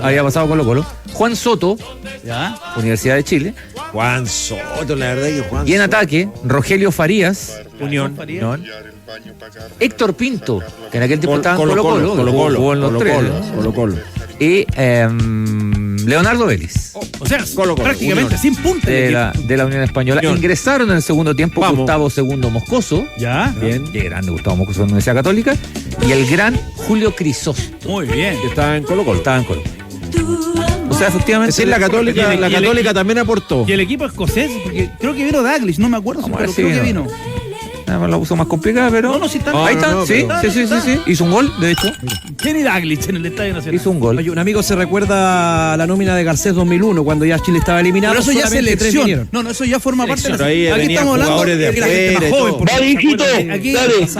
Había pasado Colo-Colo. Juan Soto. Ya. Universidad de Chile. Juan Soto, la verdad que Juan Y en Soto. ataque, Rogelio Farías. Unión. Héctor Pinto, que en aquel tiempo estaba en Colo-Colo. jugó en los tres. Colo-Colo. Y Leonardo Vélez. O sea, prácticamente Unión. sin punta. De la Unión Española. Unión. Ingresaron en el segundo tiempo Vamos. Gustavo II Moscoso. Ya. Bien. Qué grande Gustavo Moscoso de la Universidad Católica. Y el gran Julio Crisóstomo. Muy bien. Que estaba en Colo-Colo. Estaba en Colo. O sea, efectivamente. Es decir, la Católica también aportó. Y el equipo escocés, porque creo que vino Dalglish, no me acuerdo, pero creo que vino. La puso más complicada, pero. No, sí está. Ahí está, sí. Hizo un gol, de hecho. Kenny Dalglish en el Estadio Nacional. Hizo un gol. Oye, un amigo se recuerda la nómina de Garcés 2001, cuando ya Chile estaba eliminado. Pero eso ya es selección. No, eso ya forma parte de la selección. Aquí estamos hablando de la gente más joven.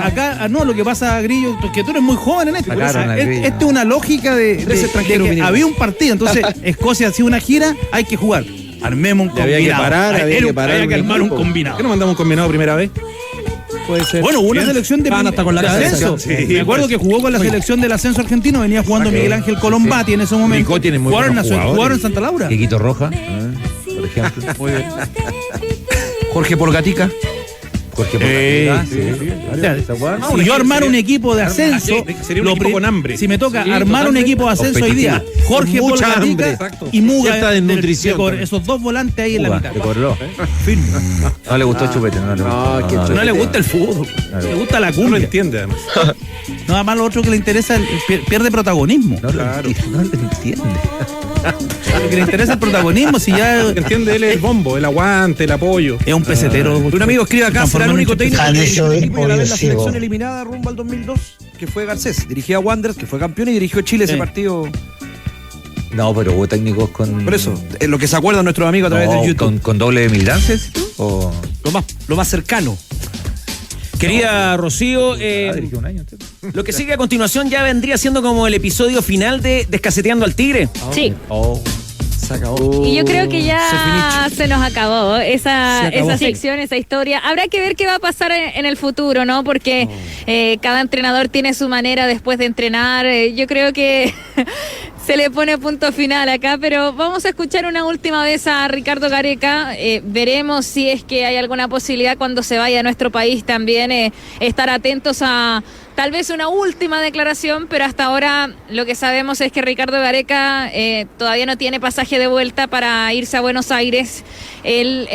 Acá, no, lo que pasa, Grillo, que tú eres muy joven en esto. Esta es una lógica de que había un partido. Entonces, Escocia hacía una gira, hay que jugar. Armemos un combinado. Había que armar un combinado. ¿Qué no mandamos un combinado primera vez? Puede ser. Bueno, hubo una selección de hasta con la ascenso. Sí, me acuerdo que jugó con la selección del ascenso argentino, venía jugando Miguel Ángel Colombati en ese momento. Jugaron en Santa Laura. Quiquito Roja, por ejemplo. Muy bien. Jorge Polgatica. Si yo armar un equipo de ascenso, sería un equipo con hambre. Si me toca armar un equipo de ascenso hoy día, Jorge Polgatica y Muga de nutrición. Esos dos volantes ahí en la mitad. Firme. No le gustó Chupete, no le gusta el fútbol, le gusta la cumbia. No lo entiende, además. No, además lo otro que le interesa, pierde protagonismo. No lo entiende. Lo que le interesa el protagonismo, si ya. Lo que entiende él es el bombo, el aguante, el apoyo. Es un pesetero. Un amigo escribe acá, será el único técnico Han hecho que el equipo y a la vez la pollo ciego. selección eliminada rumbo al 2002, que fue Garcés. Dirigía a Wanderers, que fue campeón, y dirigió Chile ese partido. No, pero hubo técnicos con. Por eso, es lo que se acuerdan nuestros amigos a través de YouTube. ¿Con doble mildances? ¿O? Lo más cercano. Querida Rocío, lo que sigue a continuación ya vendría siendo como el episodio final de Descaseteando al Tigre. Sí. Se acabó. Y yo creo que ya se nos acabó esa sección, esa historia. Habrá que ver qué va a pasar en el futuro, ¿no? Porque cada entrenador tiene su manera después de entrenar. Yo creo que se le pone punto final acá, pero vamos a escuchar una última vez a Ricardo Gareca. Veremos si es que hay alguna posibilidad cuando se vaya a nuestro país también estar atentos a tal vez una última declaración, pero hasta ahora lo que sabemos es que Ricardo Gareca todavía no tiene pasaje de vuelta para irse a Buenos Aires. Él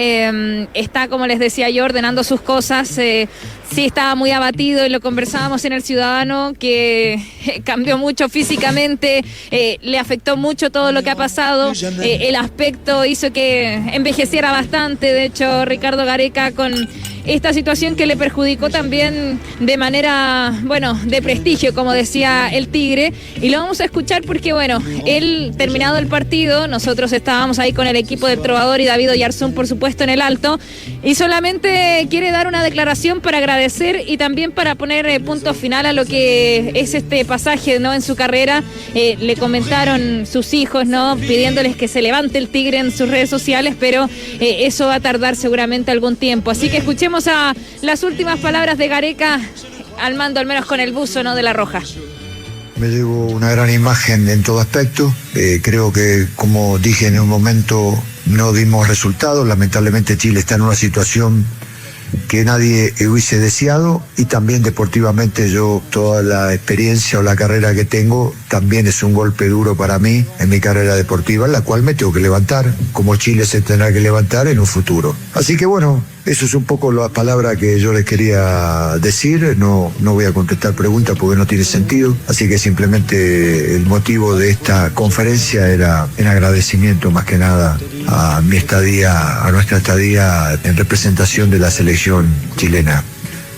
está, como les decía yo, ordenando sus cosas. Sí, estaba muy abatido y lo conversábamos en El Ciudadano, que cambió mucho físicamente, le afectó mucho todo lo que ha pasado. El aspecto hizo que envejeciera bastante. De hecho, Ricardo Gareca con esta situación que le perjudicó también de manera, de prestigio, como decía el Tigre. Y lo vamos a escuchar porque, él, terminado el partido, nosotros estábamos ahí con el equipo del Trovador y David Oyarzún, por supuesto, en el alto, y solamente quiere dar una declaración para agradecer y también para poner punto final a lo que es este pasaje, ¿no?, en su carrera. Le comentaron sus hijos, ¿no?, pidiéndoles que se levante el Tigre en sus redes sociales, pero eso va a tardar seguramente algún tiempo. Así que escuchemos a las últimas palabras de Gareca al mando, al menos con el buzo, ¿no?, de la Roja. Me llevo una gran imagen en todo aspecto. Creo que, como dije en un momento, no dimos resultados. Lamentablemente Chile está en una situación que nadie hubiese deseado, y también deportivamente toda la experiencia o la carrera que tengo también es un golpe duro para mí en mi carrera deportiva, en la cual me tengo que levantar, como Chile se tendrá que levantar en un futuro. Así que eso es un poco la palabra que yo les quería decir. No voy a contestar preguntas porque no tiene sentido, así que simplemente el motivo de esta conferencia era en agradecimiento más que nada a nuestra estadía en representación de la selección chilena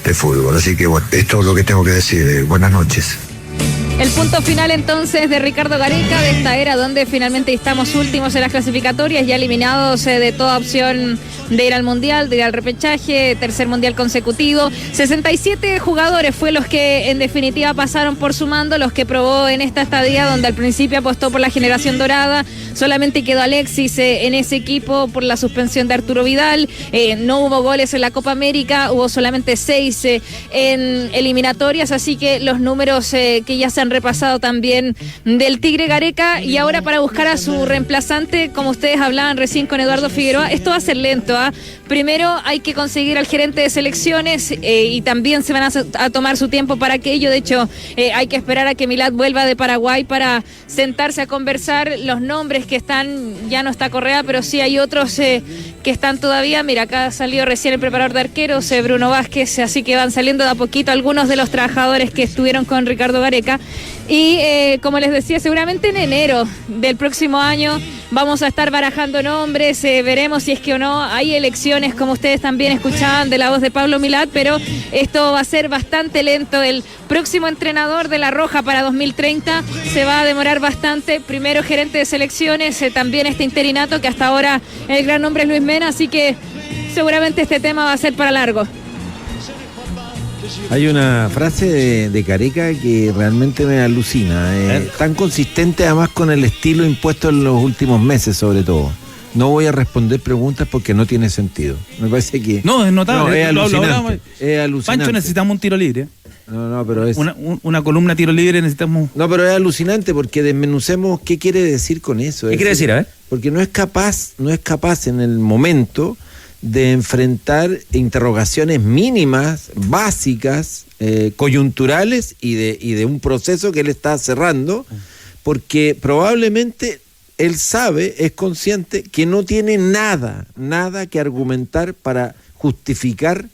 de fútbol. Así que es todo lo que tengo que decir. Buenas noches. El punto final entonces de Ricardo Gareca de esta era donde finalmente estamos últimos en las clasificatorias, ya eliminados de toda opción de ir al Mundial, de ir al repechaje, tercer Mundial consecutivo. 67 jugadores fue los que en definitiva pasaron por su mando, los que probó en esta estadía donde al principio apostó por la generación dorada. Solamente quedó Alexis en ese equipo por la suspensión de Arturo Vidal. No hubo goles en la Copa América, hubo solamente 6 en eliminatorias, así que los números que ya se han repasado también del Tigre Gareca. Y ahora, para buscar a su reemplazante, como ustedes hablaban recién con Eduardo Figueroa, esto va a ser lento. Primero hay que conseguir al gerente de selecciones y también se van a tomar su tiempo para aquello. De hecho, hay que esperar a que Milad vuelva de Paraguay para sentarse a conversar. Los nombres que están, ya no está Correa, pero sí hay otros que están todavía. Mira, acá salió recién el preparador de arqueros, Bruno Vázquez, así que van saliendo de a poquito algunos de los trabajadores que estuvieron con Ricardo Gareca. Y como les decía, seguramente en enero del próximo año vamos a estar barajando nombres, veremos si es que o no hay elecciones, como ustedes también escuchaban de la voz de Pablo Milad, pero esto va a ser bastante lento. El próximo entrenador de La Roja para 2030 se va a demorar bastante. Primero gerente de selecciones, también este interinato que hasta ahora el gran nombre es Luis Mena, así que seguramente este tema va a ser para largo. Hay una frase de Gareca que realmente me alucina, tan consistente además con el estilo impuesto en los últimos meses sobre todo. No voy a responder preguntas porque no tiene sentido. Me parece que... No, es notable. No, es alucinante. Es alucinante. Pancho, necesitamos un tiro libre. No, pero es... Una columna tiro libre necesitamos... No, pero es alucinante porque desmenucemos qué quiere decir con eso. ¿Qué quiere decir, a ver? Porque no es capaz en el momento de enfrentar interrogaciones mínimas, básicas, coyunturales y de un proceso que él está cerrando, porque probablemente él sabe, es consciente que no tiene nada que argumentar para justificar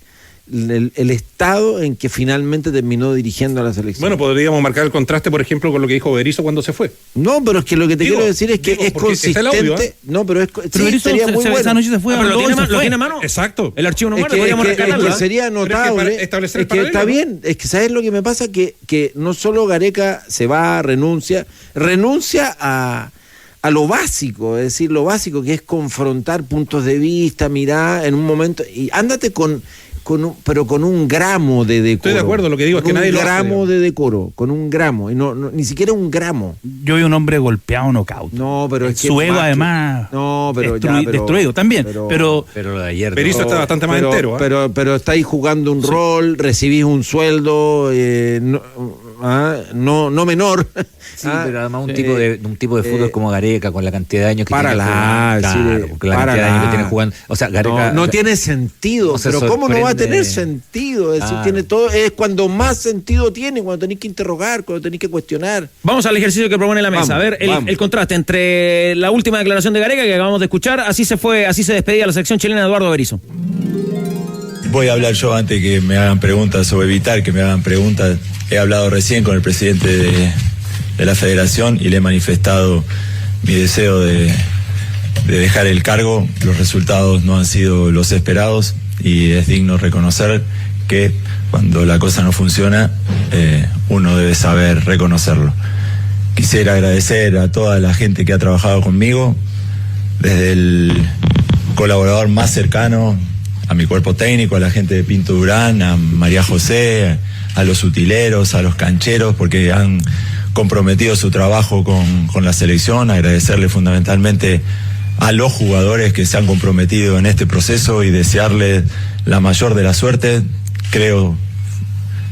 el estado en que finalmente terminó dirigiendo a la selección. Bueno, podríamos marcar el contraste, por ejemplo, con lo que dijo Berizzo cuando se fue. No, pero es que lo que te quiero decir es que es consistente. Audio, No, pero pero Berizzo sería muy bueno. Esa noche se fue. Pero lo tiene a mano. Exacto. El archivo no es muere, que, podríamos rescatarlo. que sería notable. Es que está bien. Es que ¿sabes lo que me pasa? Que no solo Gareca se va, renuncia a lo básico, es decir, lo básico que es confrontar puntos de vista, mirar en un momento y ándate con un gramo de decoro. Estoy de acuerdo, lo que digo es que nadie lo hace. Un gramo de decoro, con un gramo, y no, ni siquiera un gramo. Yo vi un hombre golpeado, nocaut. No, pero es que su ego además destruido también, pero lo de ayer. Berizzo está bastante más entero. Pero estáis jugando un rol, recibís un sueldo no menor. Sí, pero además un tipo de fútbol como Gareca, con la cantidad de años que tiene jugando. Porque la cantidad de años que tiene jugando. O sea, Gareca no tiene sentido, pero ¿cómo no va a tener sentido? Es decir, tiene todo, es cuando más sentido tiene, cuando tenéis que interrogar, cuando tenéis que cuestionar. Vamos al ejercicio que propone la mesa. A ver, el contraste entre la última declaración de Gareca que acabamos de escuchar, así se despedía la selección chilena de Eduardo Berizzo. Voy a hablar yo antes que me hagan preguntas o evitar que me hagan preguntas. He hablado recién con el presidente de la federación y le he manifestado mi deseo de dejar el cargo. Los resultados no han sido los esperados y es digno reconocer que cuando la cosa no funciona, uno debe saber reconocerlo. Quisiera agradecer a toda la gente que ha trabajado conmigo, desde el colaborador más cercano, a mi cuerpo técnico, a la gente de Pinto Durán, a María José, a los utileros, a los cancheros, porque han comprometido su trabajo con la selección. Agradecerle fundamentalmente a los jugadores que se han comprometido en este proceso y desearles la mayor de la suerte. Creo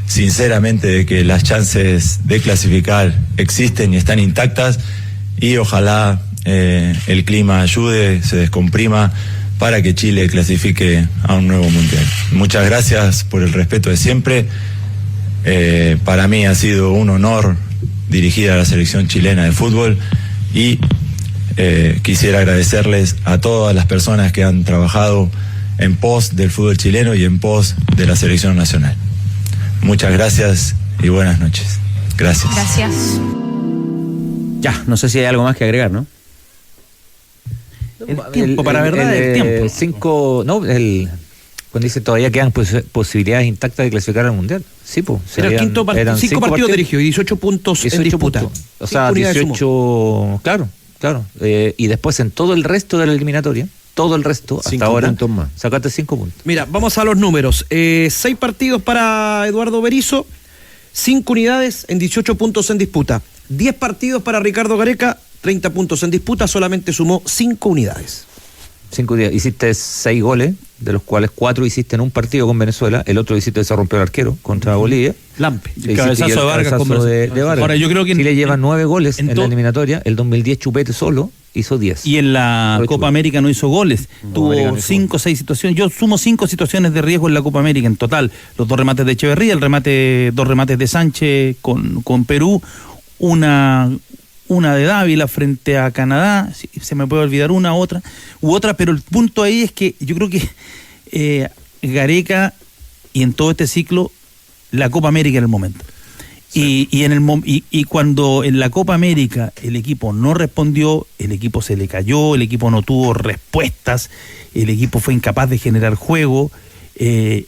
sinceramente de que las chances de clasificar existen y están intactas y ojalá el clima ayude, se descomprima para que Chile clasifique a un nuevo mundial. Muchas gracias por el respeto de siempre. Para mí ha sido un honor dirigir a la selección chilena de fútbol y quisiera agradecerles a todas las personas que han trabajado en pos del fútbol chileno y en pos de la selección nacional. Muchas gracias y buenas noches. Gracias. Gracias. Ya, no sé si hay algo más que agregar, ¿no? El tiempo, el tiempo. Cuando dice todavía quedan posibilidades intactas de clasificar al Mundial. Sí, pues. Eran 5 partidos dirigidos y 18 puntos en disputa. O sea, 18, claro. Y después en todo el resto de la eliminatoria, hasta ahora, más. Sacaste 5 puntos. Mira, vamos a los números. 6 partidos para Eduardo Berizzo, 5 unidades en 18 puntos en disputa. 10 partidos para Ricardo Gareca, 30 puntos en disputa, solamente sumó 5 unidades. 5 días. Hiciste 6 goles, de los cuales 4 hiciste en un partido con Venezuela, el otro hiciste se rompió el arquero contra Bolivia. Lampe. El cabezazo de Vargas. De Vargas. Ahora yo creo que Chile lleva 9 goles en la eliminatoria, el 2010 Chupete solo hizo 10. Y en la Copa América no hizo goles, tuvo 5 o 6 situaciones. Yo sumo 5 situaciones de riesgo en la Copa América en total. Los 2 remates de Echeverría, 2 remates de Sánchez con Perú, una de Dávila frente a Canadá, se me puede olvidar una u otra, pero el punto ahí es que yo creo que Gareca y en todo este ciclo la Copa América era el momento. Y cuando en la Copa América el equipo no respondió, el equipo se le cayó, el equipo no tuvo respuestas, el equipo fue incapaz de generar juego,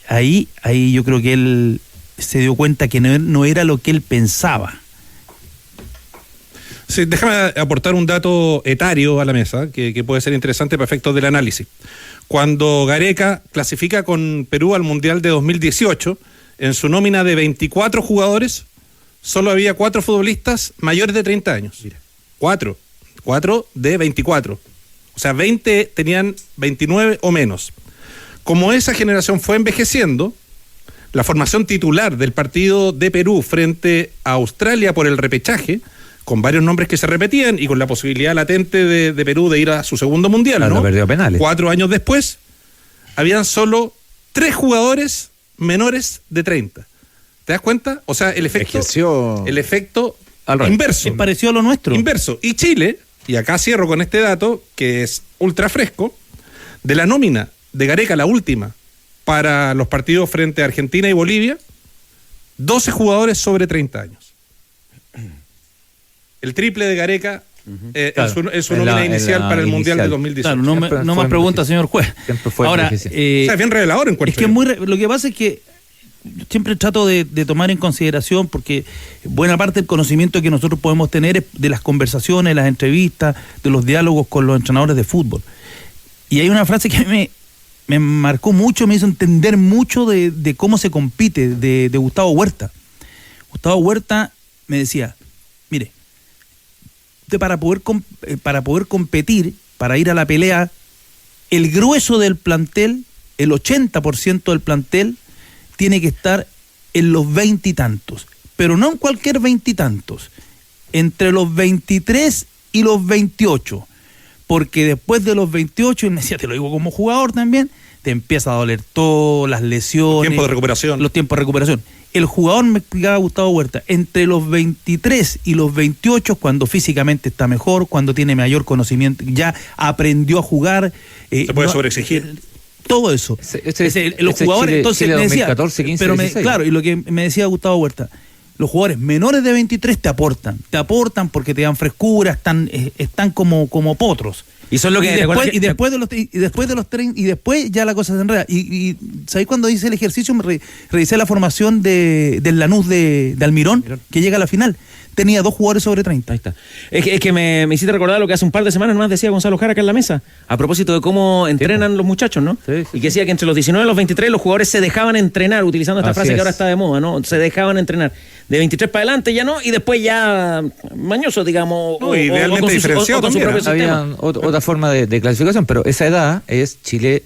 ahí yo creo que él se dio cuenta que no era lo que él pensaba. Sí, déjame aportar un dato etario a la mesa que puede ser interesante para efectos del análisis. Cuando Gareca clasifica con Perú al Mundial de 2018, en su nómina de 24 jugadores, solo había 4 futbolistas mayores de 30 años. Mira. 4 de 24. O sea, 20 tenían 29 o menos. Como esa generación fue envejeciendo, la formación titular del partido de Perú frente a Australia por el repechaje, con varios nombres que se repetían y con la posibilidad latente de Perú de ir a su segundo mundial, claro, ¿no? Perdió penales. 4 años después, habían solo 3 jugadores menores de 30. ¿Te das cuenta? O sea, el efecto inverso. Pareció a lo nuestro. Inverso. Y Chile, y acá cierro con este dato, que es ultra fresco, de la nómina de Gareca, la última, para los partidos frente a Argentina y Bolivia, 12 jugadores sobre 30 años. El triple de Gareca en su nómina inicial para el Mundial de 2018. Claro, no más preguntas, señor juez. Ahora, o sea, es bien revelador en cuanto. Es que lo que pasa es que yo siempre trato de tomar en consideración, porque buena parte del conocimiento que nosotros podemos tener es de las conversaciones, las entrevistas, de los diálogos con los entrenadores de fútbol. Y hay una frase que a mí me marcó mucho, me hizo entender mucho de cómo se compite, de Gustavo Huerta. Gustavo Huerta me decía, mire, para poder competir, para ir a la pelea, el grueso del plantel, el 80% del plantel, tiene que estar en los 20 y tantos, pero no en cualquier 20 y tantos, entre los 23 y los 28, porque después de los 28, y me decía, te lo digo como jugador también, te empieza a doler todo, las lesiones, los tiempos de recuperación. El jugador, me explicaba Gustavo Huerta, entre los 23 y los 28, cuando físicamente está mejor, cuando tiene mayor conocimiento, ya aprendió a jugar. Se puede sobreexigir. Todo eso. Los jugadores, entonces me decía, 2014, 15, pero 16. Claro, y lo que me decía Gustavo Huerta, los jugadores menores de 23 te aportan porque te dan frescura, están como potros. Y son lo que después de los 30, y después ya la cosa se enreda. Y ¿sabéis cuando hice el ejercicio? Me revisé la formación del Lanús de Almirón, que llega a la final. Tenía 2 jugadores sobre 30. Ahí está. Es que me hiciste recordar lo que hace un par de semanas más decía Gonzalo Jara acá en la mesa, a propósito de cómo entrenan los muchachos, ¿no? Sí. Y que decía que entre los 19 y los 23 los jugadores se dejaban entrenar, utilizando esta frase que ahora está de moda, ¿no? Se dejaban entrenar. De 23 para adelante ya no, y después ya mañosos, digamos. No, idealmente diferenciado también. Había otra forma de clasificación, pero esa edad es Chile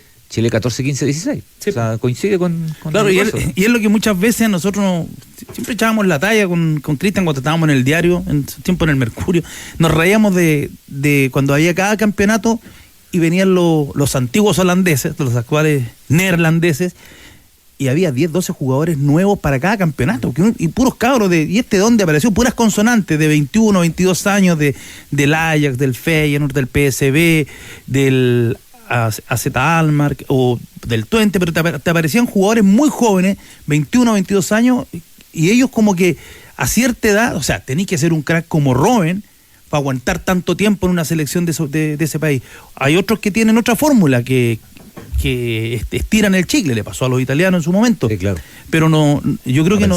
14, 15, 16. Sí. O sea, coincide con claro, y es lo que muchas veces nosotros siempre echábamos la talla con Cristian cuando estábamos en el diario, en su tiempo en el Mercurio. Nos reíamos de cuando había cada campeonato y venían los antiguos holandeses, los actuales neerlandeses, y había 10, 12 jugadores nuevos para cada campeonato, y puros cabros ¿y de dónde apareció? Puras consonantes de 21, 22 años del Ajax, del Feyenoord, del PSV, del AZ Alkmaar o del Twente, pero te aparecían jugadores muy jóvenes, 21, 22 años, y ellos como que a cierta edad, o sea, tenés que ser un crack como Robben para aguantar tanto tiempo en una selección de ese país. Hay otros que tienen otra fórmula, que estiran el chicle, le pasó a los italianos en su momento. Sí, claro. Pero yo creo que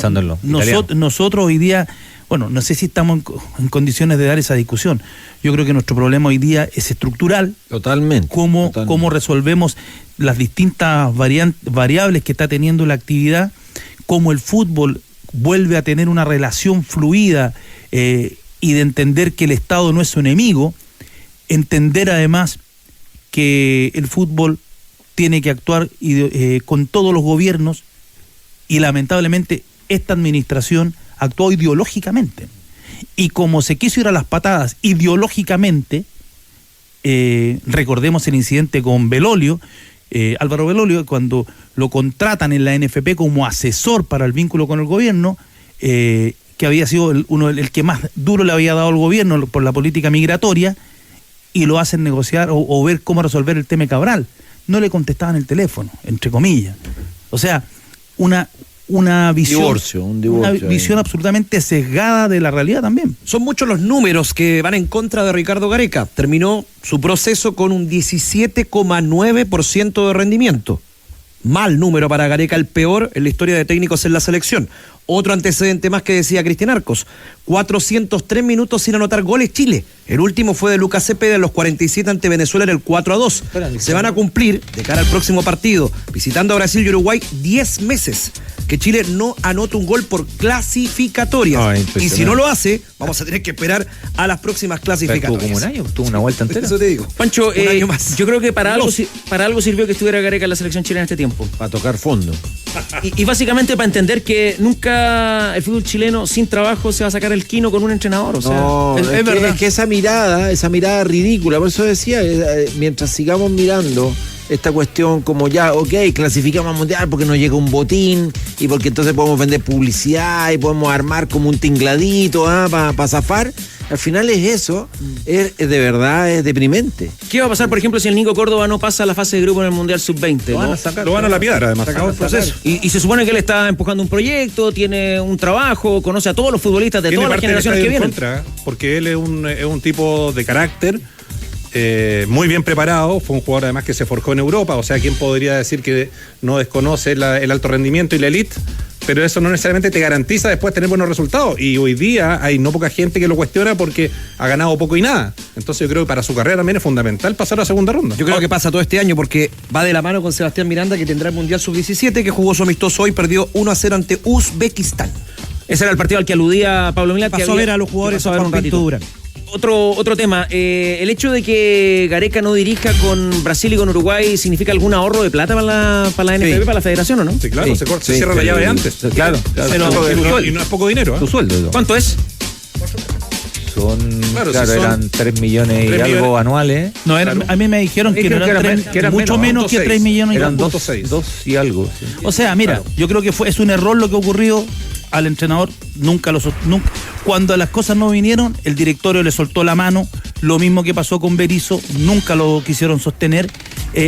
nosotros hoy día, bueno, no sé si estamos en condiciones de dar esa discusión. Yo creo que nuestro problema hoy día es estructural. Totalmente. Cómo resolvemos las distintas variables que está teniendo la actividad, cómo el fútbol vuelve a tener una relación fluida y de entender que el Estado no es su enemigo, entender además que el fútbol tiene que actuar con todos los gobiernos, y lamentablemente esta administración actuó ideológicamente, y como se quiso ir a las patadas ideológicamente, recordemos el incidente con Belolio, Álvaro Belolio, cuando lo contratan en la NFP como asesor para el vínculo con el gobierno, que había sido el que más duro le había dado al gobierno por la política migratoria, y lo hacen negociar o ver cómo resolver el tema Cabral. No le contestaban el teléfono, entre comillas. O sea, una una visión, un divorcio una visión absolutamente sesgada de la realidad también. Son muchos los números que van en contra de Ricardo Gareca. Terminó su proceso con un 17,9% de rendimiento. Mal número para Gareca, el peor en la historia de técnicos en la selección. Otro antecedente más que decía Cristian Arcos. 403 minutos sin anotar goles Chile. El último fue de Lucas Cepeda en los 47 ante Venezuela en el 4-2. Se van a cumplir, de cara al próximo partido, visitando a Brasil y Uruguay, 10 meses que Chile no anota un gol por clasificatorias. Y si no lo hace, vamos a tener que esperar a las próximas clasificatorias. Tuvo como un año, tuvo una vuelta entera. Eso te digo. Pancho, un año más. Yo creo que para algo sirvió que estuviera Gareca en la selección chilena en este tiempo. Para tocar fondo. Y básicamente para entender que nunca el fútbol chileno sin trabajo se va a sacar el quino con un entrenador. O sea, no, es verdad. Es que esa mirada ridícula, por eso decía, mientras sigamos mirando esta cuestión como ya, clasificamos al mundial porque nos llega un botín y porque entonces podemos vender publicidad y podemos armar como un tingladito para zafar. Al final es eso, es de verdad es deprimente. ¿Qué va a pasar, por ejemplo, si el Nico Córdoba no pasa a la fase de grupo en el Mundial Sub-20? Lo van a lapidar, además. Se acabó el proceso. Y se supone que él está empujando un proyecto, tiene un trabajo, conoce a todos los futbolistas de todas las generaciones que vienen. Porque él es un tipo de carácter muy bien preparado, fue un jugador además que se forjó en Europa, o sea, ¿quién podría decir que no desconoce el alto rendimiento y la elite? Pero eso no necesariamente te garantiza después tener buenos resultados. Y hoy día hay no poca gente que lo cuestiona porque ha ganado poco y nada. Entonces yo creo que para su carrera también es fundamental pasar a la segunda ronda. Yo creo que pasa todo este año porque va de la mano con Sebastián Miranda, que tendrá el Mundial Sub-17, que jugó su amistoso hoy, perdió 1-0 ante Uzbekistán. Ese era el partido al que aludía Pablo Milán. Pasó a ver a los jugadores a ver un ratito. Otro tema, el hecho de que Gareca no dirija con Brasil y con Uruguay, ¿significa algún ahorro de plata para la NFP, para la federación o no? Sí, claro, se cierra la llave antes. Claro. Y no es poco dinero. Tu sueldo. ¿Cuánto es? Eran 3 millones y algo anuales. No, a mí me dijeron que eran mucho menos que 3 millones. Eran 2 y algo. Sí. O sea, mira, yo creo que es un error lo que ocurrió. Al entrenador nunca cuando las cosas no vinieron, el directorio le soltó la mano. Lo mismo que pasó con Berizzo, nunca lo quisieron sostener.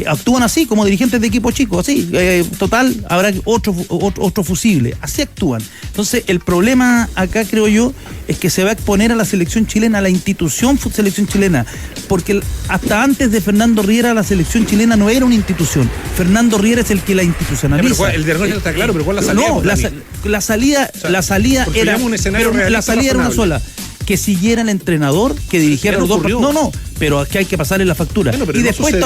Actúan así como dirigentes de equipo chico, así, total, habrá otro fusible, así actúan. Entonces el problema acá, creo yo, es que se va a exponer a la selección chilena, a la institución selección chilena, porque hasta antes de Fernando Riera la selección chilena no era una institución. Fernando Riera es el que la institucionaliza. El diagnóstico está claro, pero ¿cuál es la salida? No, la salida era una sola. Que siguiera el entrenador, que dirigiera los dos partidos. No, pero es que hay que pasarle la factura. Y después te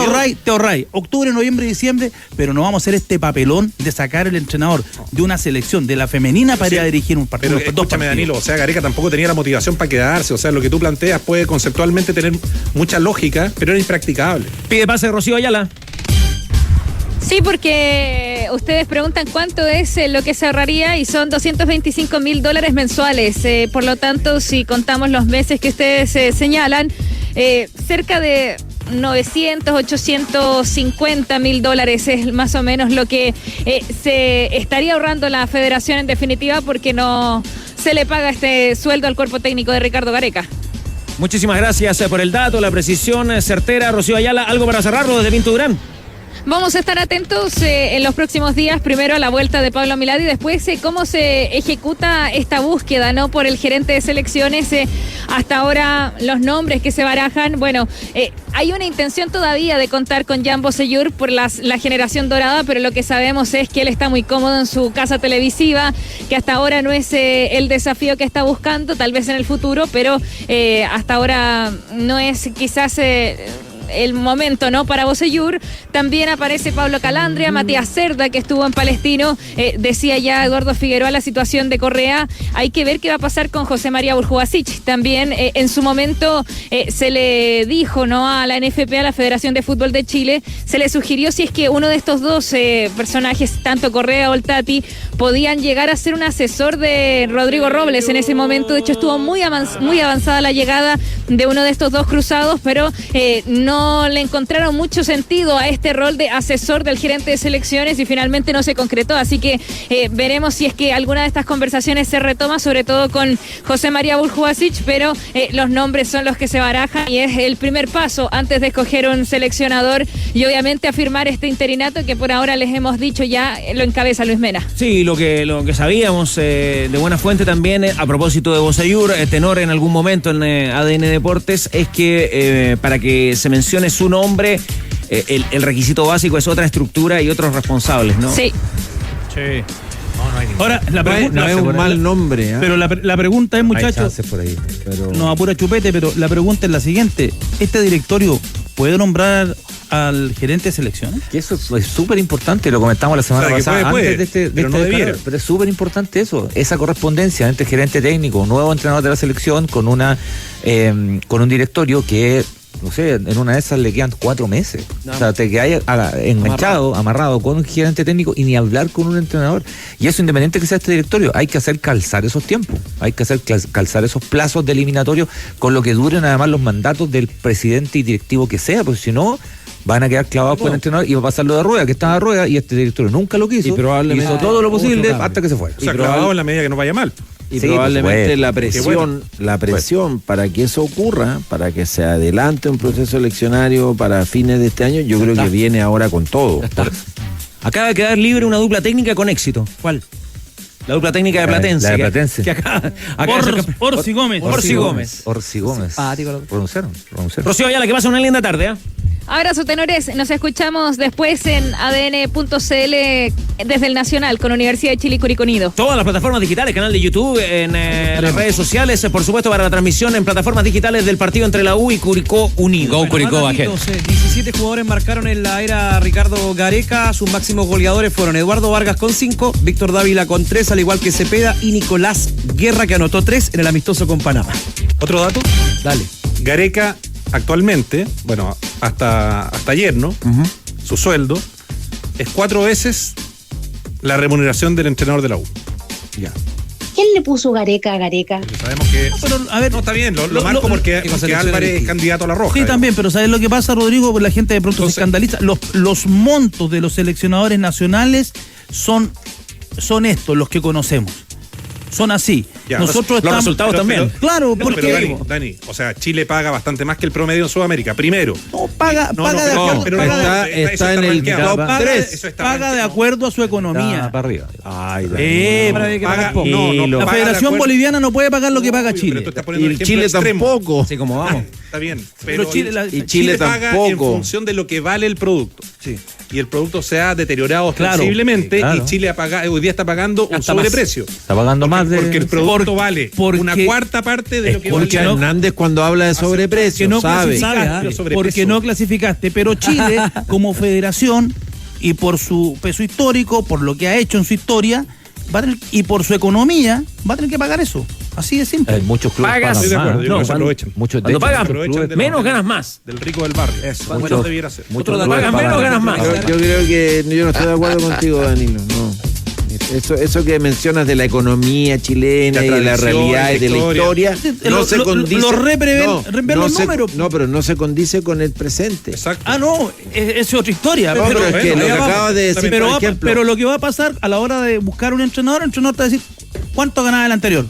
ahorráis octubre, noviembre, diciembre, pero no vamos a hacer este papelón de sacar el entrenador de una selección, de la femenina, para ir a dirigir un partido. Pero escúchame, Danilo, o sea, Gareca tampoco tenía la motivación para quedarse. O sea, lo que tú planteas puede conceptualmente tener mucha lógica, pero era impracticable. Pide pase Rocío Ayala. Sí, porque ustedes preguntan cuánto es lo que se ahorraría y son $225,000 mensuales. Por lo tanto, si contamos los meses que ustedes señalan, cerca de 900, 850 mil dólares es más o menos lo que se estaría ahorrando la federación en definitiva, porque no se le paga este sueldo al cuerpo técnico de Ricardo Gareca. Muchísimas gracias por el dato, la precisión certera. Rocío Ayala, ¿algo para cerrarlo desde Pinto Durán? Vamos a estar atentos en los próximos días, primero a la vuelta de Pablo Milad y después cómo se ejecuta esta búsqueda, ¿no? Por el gerente de selecciones. Hasta ahora los nombres que se barajan, bueno, hay una intención todavía de contar con Jan Bossellur por la generación dorada, pero lo que sabemos es que él está muy cómodo en su casa televisiva, que hasta ahora no es el desafío que está buscando, tal vez en el futuro, pero hasta ahora no es quizás el momento, ¿no? Para Bossellur. También aparece Pablo Calandria, Matías Cerda, que estuvo en Palestino. Decía ya Eduardo Figueroa la situación de Correa. Hay que ver qué va a pasar con José María Burjubasic. También en su momento se le dijo, ¿no? A la NFP, a la Federación de Fútbol de Chile, se le sugirió si es que uno de estos dos personajes, tanto Correa o el Tati, podían llegar a ser un asesor de Rodrigo Robles en ese momento. De hecho, estuvo muy avanzada la llegada de uno de estos dos cruzados, pero no no le encontraron mucho sentido a este rol de asesor del gerente de selecciones y finalmente no se concretó, así que veremos si es que alguna de estas conversaciones se retoma, sobre todo con José María Buljubasic, pero los nombres son los que se barajan y es el primer paso antes de escoger un seleccionador y obviamente afirmar este interinato que por ahora les hemos dicho ya lo encabeza Luis Mena. Sí, lo que sabíamos de buena fuente también, a propósito de Bosayur, tenor en algún momento en ADN Deportes, es que para que se mencione su nombre, el requisito básico es otra estructura y otros responsables, ¿no? Sí. Sí. Ahora, la pregunta no es un mal nombre, ¿eh? Pero la pregunta es, muchachos, por ahí, pero... nos apura Chupete, pero la pregunta es la siguiente: ¿este directorio puede nombrar al gerente de selecciones? Que eso es súper importante, lo comentamos la semana pasada, antes de pero no debiera. Pero es súper importante eso, esa correspondencia entre gerente técnico, un nuevo entrenador de la selección con un directorio que, no sé, en una de esas le quedan 4 meses. No. O sea, te quedas enganchado, amarrado con un gerente técnico y ni hablar con un entrenador. Y eso, independiente que sea este directorio, hay que hacer calzar esos tiempos, hay que hacer calzar esos plazos de eliminatorio con lo que duren además los mandatos del presidente y directivo que sea, porque si no van a quedar clavados con el entrenador y va a pasar lo de Rueda, que estaba a Rueda y este directorio nunca lo quiso, hizo todo lo posible hasta que se fue. O sea, clavado en la medida que no vaya mal. Y sí, probablemente la presión para que eso ocurra, para que se adelante un proceso eleccionario para fines de este año, yo creo que viene ahora con todo. Acaba de quedar libre una dupla técnica con éxito. ¿Cuál? La dupla técnica de Platense. La de Platense. Que acá Orsi Gómez. Orsi Gómez. Pronunciaron. Rocío Ayala, que pasa una linda tarde, ¿eh? Abrazo, tenores. Nos escuchamos después en adn.cl desde el Nacional con Universidad de Chile y Curicó Unido. Todas las plataformas digitales, canal de YouTube, en las redes sociales, por supuesto para la transmisión en plataformas digitales del partido entre la U y Curicó Unido. Go Curicó, 17 jugadores marcaron en la era Ricardo Gareca. Sus máximos goleadores fueron Eduardo Vargas con 5, Víctor Dávila con 3, al igual que Cepeda y Nicolás Guerra, que anotó 3 en el amistoso con Panamá. ¿Otro dato? Dale. Gareca actualmente, bueno, hasta ayer, ¿no? Uh-huh. Su sueldo es 4 veces la remuneración del entrenador de la U. Ya. ¿Quién le puso Gareca a Gareca? Porque sabemos que... No, pero, a ver, no, está bien, lo marco porque Álvarez es candidato a la roja. Sí, también, pero ¿sabes lo que pasa, Rodrigo? La gente de pronto se escandaliza. Los montos de los seleccionadores nacionales son estos, los que conocemos. Son así. Ya, nosotros los resultados también. Claro, porque... Pero Dani, o sea, Chile paga bastante más que el promedio en Sudamérica, primero. No, paga está en el top 3. Paga de acuerdo a su economía. Para arriba. Ay, la Federación Boliviana no puede pagar lo que paga Chile. Y Chile tampoco. Así como vamos. Está bien, pero Chile paga tampoco. en función de lo que vale el producto. Sí. Y el producto se ha deteriorado sensiblemente y Chile hoy día está pagando un sobreprecio. Está pagando más porque el producto vale una cuarta parte de lo que vale. Porque Hernández cuando habla de sobreprecio sabe. Porque no clasificaste, pero Chile como federación y por su peso histórico, por lo que ha hecho en su historia y por su economía, va a tener que pagar eso. Así de simple. Muchos clubes pagan más. Cuando pagan menos ganos más. Del rico del barrio. Eso. Bueno, debiera ser. Pagan menos ganas más. Yo creo que yo no estoy de acuerdo contigo, Danilo. No. Eso que mencionas de la economía chilena y de la realidad y de la historia no se condice. Los números. No, pero no se condice con el presente. Exacto. No, es otra historia. Pero es que lo que acabas de decir, pero lo que va a pasar a la hora de buscar un entrenador, el entrenador te va a decir ¿cuánto ganaba el anterior?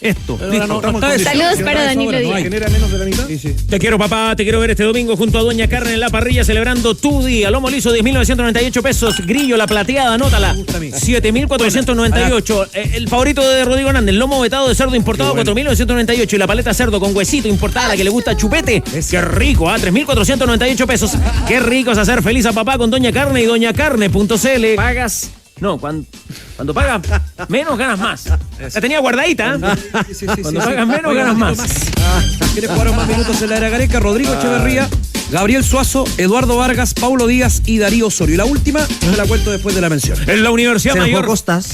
Esto. Saludos para Danilo Díaz. ¿Genera menos de la mitad? Sí. Te quiero, papá, te quiero ver este domingo junto a Doña Carne en la parrilla celebrando tu día. Lomo liso, 10.998 pesos. Grillo, la plateada, anótala. 7.498. El favorito de Rodrigo Hernández, lomo vetado de cerdo importado, 4.998. Y la paleta cerdo con huesito importada, la que le gusta Chupete. Qué rico, 3.498 pesos. Qué rico es hacer feliz a papá con Doña Carne y doñacarne.cl. Pagas... No, cuando pagas menos ganas más. La tenía guardadita, ¿eh? Cuando pagas menos ganas más. ¿Quieres jugar más minutos en la era Gareca? Rodrigo Echeverría, Gabriel Suazo, Eduardo Vargas, Paulo Díaz y Darío Osorio. Y la última, se la cuento después de la mención. En la Universidad Mayor. Costas.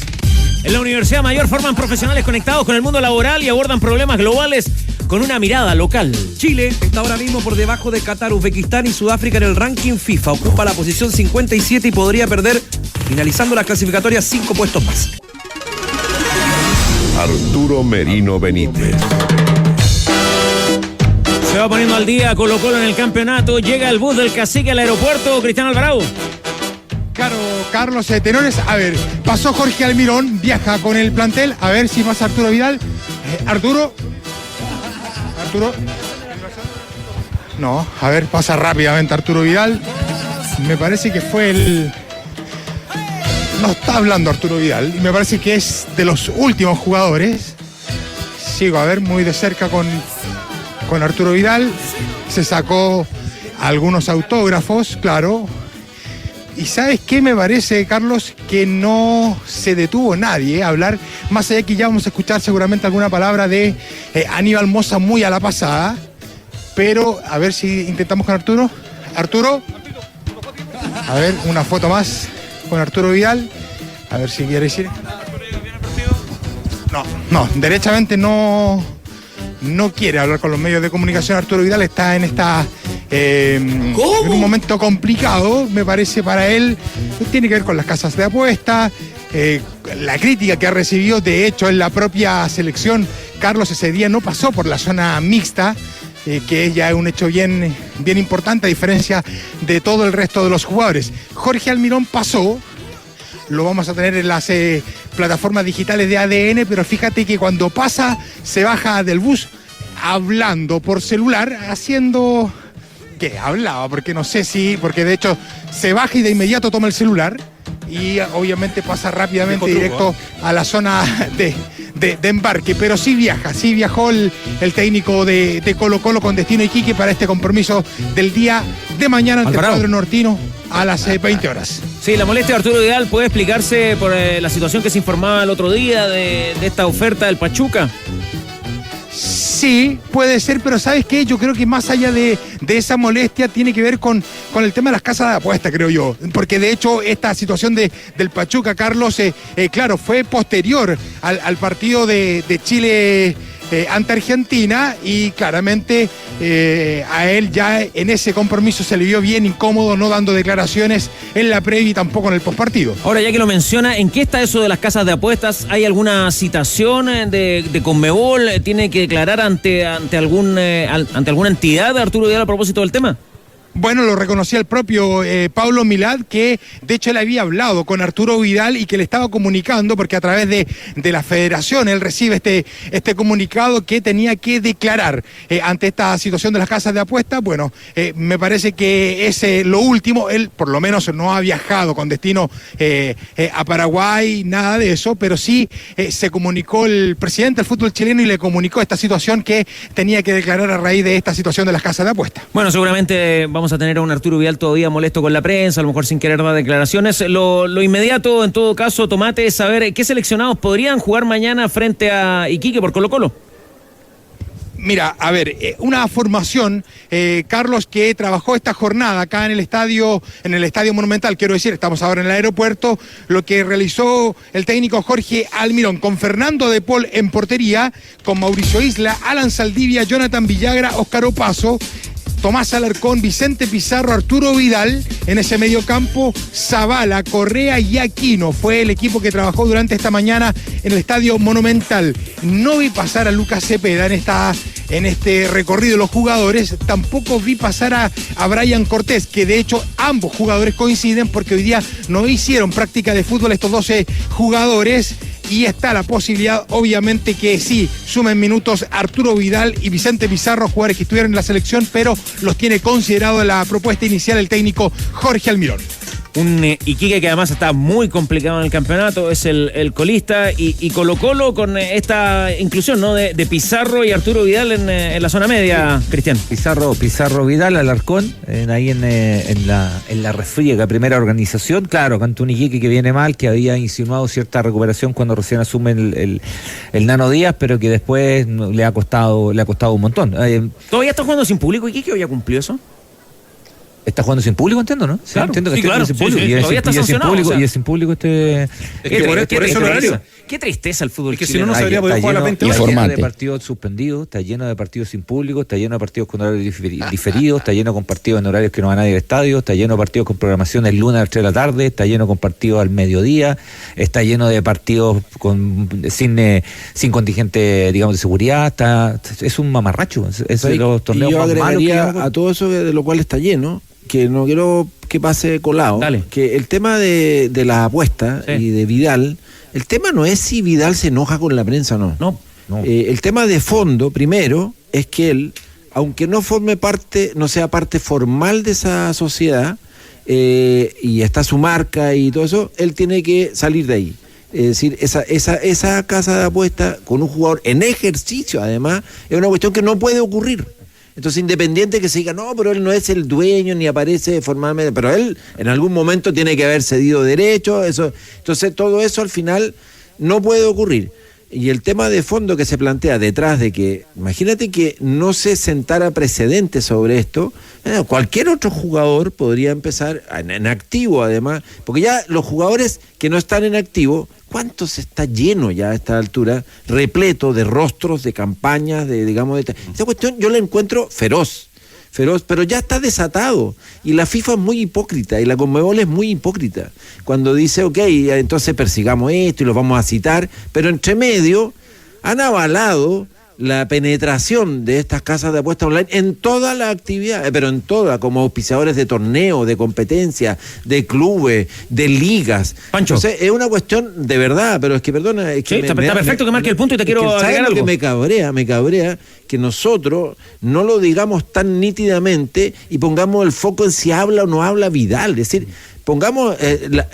En la Universidad Mayor forman profesionales conectados con el mundo laboral y abordan problemas globales con una mirada local. Chile está ahora mismo por debajo de Qatar, Uzbekistán y Sudáfrica en el ranking FIFA. Ocupa la posición 57 y podría perder, finalizando las clasificatorias, 5 puestos más. Arturo Merino Benítez. Se va poniendo al día Colo-Colo en el campeonato. Llega el bus del Cacique al aeropuerto. Cristian Alvarado. Claro, Carlos, tenores. A ver, pasó Jorge Almirón, viaja con el plantel. A ver si pasa Arturo Vidal. Arturo. No, a ver, pasa rápidamente Arturo Vidal. Me parece que fue el... No está hablando Arturo Vidal. Me parece que es de los últimos jugadores. Sigo a ver muy de cerca con Arturo Vidal. Se sacó algunos autógrafos, claro. Y ¿sabes qué? Me parece, Carlos, que no se detuvo nadie a hablar. Más allá que ya vamos a escuchar seguramente alguna palabra de Aníbal Mosa muy a la pasada. Pero a ver si intentamos con Arturo. Arturo. A ver, una foto más con Arturo Vidal. A ver si quiere decir. No, derechamente no quiere hablar con los medios de comunicación. Arturo Vidal está en en un momento complicado, me parece, para él. Tiene que ver con las casas de apuesta, la crítica que ha recibido. De hecho, en la propia selección, Carlos ese día no pasó por la zona mixta, que ya es un hecho bien importante, a diferencia de todo el resto de los jugadores. Jorge Almirón pasó. Lo vamos a tener en las plataformas digitales de ADN, pero fíjate que cuando pasa, se baja del bus hablando por celular, haciendo... ¿Qué? Hablaba, porque no sé si... Porque de hecho se baja y de inmediato toma el celular y obviamente pasa rápidamente directo a la zona de embarque, pero sí viajó el técnico de Colo-Colo con destino a Iquique para este compromiso del día de mañana ante el cuadro nortino a las 20 horas. Sí, la molestia de Arturo Vidal puede explicarse por la situación que se informaba el otro día de esta oferta del Pachuca. Sí, puede ser, pero ¿sabes qué? Yo creo que más allá de esa molestia tiene que ver con el tema de las casas de apuesta, creo yo. Porque de hecho esta situación del Pachuca, Carlos, claro, fue posterior al partido de Chile ante Argentina, y claramente a él ya en ese compromiso se le vio bien incómodo, no dando declaraciones en la previa y tampoco en el postpartido. Ahora, ya que lo menciona, ¿en qué está eso de las casas de apuestas? ¿Hay alguna citación de Conmebol? ¿Tiene que declarar ante alguna entidad de Arturo Vidal a propósito del tema? Bueno, lo reconocía el propio Paulo Milad, que de hecho él había hablado con Arturo Vidal y que le estaba comunicando, porque a través de la federación él recibe este comunicado, que tenía que declarar ante esta situación de las casas de apuestas. Bueno, me parece que es lo último. Él por lo menos no ha viajado con destino a Paraguay, nada de eso, pero sí se comunicó el presidente del fútbol chileno y le comunicó esta situación que tenía que declarar a raíz de esta situación de las casas de apuestas. Bueno, seguramente vamos a tener a un Arturo Vidal todavía molesto con la prensa, a lo mejor sin querer dar declaraciones. Lo inmediato, en todo caso, Tomate, es saber qué seleccionados podrían jugar mañana frente a Iquique por Colo-Colo. Mira, a ver, una formación, Carlos, que trabajó esta jornada acá en el estadio Monumental, quiero decir, estamos ahora en el aeropuerto, lo que realizó el técnico Jorge Almirón, con Fernando de Paul en portería, con Mauricio Isla, Alan Saldivia, Jonathan Villagra, Óscar Opaso, Tomás Alarcón, Vicente Pizarro, Arturo Vidal, en ese mediocampo, Zavala, Correa y Aquino. Fue el equipo que trabajó durante esta mañana en el Estadio Monumental. No vi pasar a Lucas Cepeda en este recorrido de los jugadores. Tampoco vi pasar a Brian Cortés, que de hecho ambos jugadores coinciden porque hoy día no hicieron práctica de fútbol estos 12 jugadores. Y está la posibilidad, obviamente, que sí sumen minutos Arturo Vidal y Vicente Pizarro, jugadores que estuvieron en la selección, pero los tiene considerado en la propuesta inicial el técnico Jorge Almirón. Un Iquique que además está muy complicado en el campeonato, es el colista, y Colo-Colo con esta inclusión, ¿no?, de Pizarro y Arturo Vidal en la zona media, Cristian. Pizarro Vidal, Alarcón, ahí en la refriega, primera organización, claro, ante un Iquique que viene mal, que había insinuado cierta recuperación cuando recién asume el Nano Díaz, pero que después le ha costado un montón. ¿Todavía está jugando sin público Iquique o ya cumplió eso? Está jugando sin público, entiendo, ¿no? Claro, entiendo que sí, claro. sin público. Sí, todavía está sancionado. Y es sin público Es que por eso el horario. Qué tristeza el fútbol Es que si chileno. no se habría podido jugar a las 20 horas. Está lleno de partidos suspendidos, está lleno de partidos sin público, está lleno de partidos con horarios diferidos, está lleno con partidos en horarios que no va nadie al estadio, está lleno de partidos con programación el lunes a las 3 de la tarde, está lleno con partidos al mediodía, está lleno de partidos sin contingente, digamos, de seguridad. Es un mamarracho. Es de los torneos y yo más malos agregaría a todo eso de lo cual está lleno, que no quiero que pase colado. Dale. Que el tema de las apuestas y de Vidal, el tema no es si Vidal se enoja con la prensa o no. El tema de fondo, primero, es que él, aunque no forme parte, no sea parte formal de esa sociedad, y está su marca y todo eso, él tiene que salir de ahí. Es decir, esa casa de apuestas con un jugador en ejercicio, además, es una cuestión que no puede ocurrir. Entonces, independiente que se diga, no, pero él no es el dueño ni aparece formalmente, pero él en algún momento tiene que haber cedido derechos, eso. Entonces, todo eso al final no puede ocurrir. Y el tema de fondo que se plantea detrás de que, imagínate que no se sentara precedente sobre esto, cualquier otro jugador podría empezar, en activo además, porque ya los jugadores que no están en activo, ¿cuántos está lleno ya a esta altura, repleto de rostros, de campañas, esa cuestión yo la encuentro feroz, pero ya está desatado, y la FIFA es muy hipócrita, y la Conmebol es muy hipócrita, cuando dice, ok, entonces persigamos esto y lo vamos a citar, pero entre medio han avalado la penetración de estas casas de apuestas online en toda la actividad, pero en toda, como auspiciadores de torneos, de competencias, de clubes, de ligas. Pancho. Entonces, es una cuestión de verdad, pero es que, perdona... Es que está perfecto que marque el punto y te quiero agregar algo. Que me cabrea que nosotros no lo digamos tan nítidamente y pongamos el foco en si habla o no habla Vidal, es decir...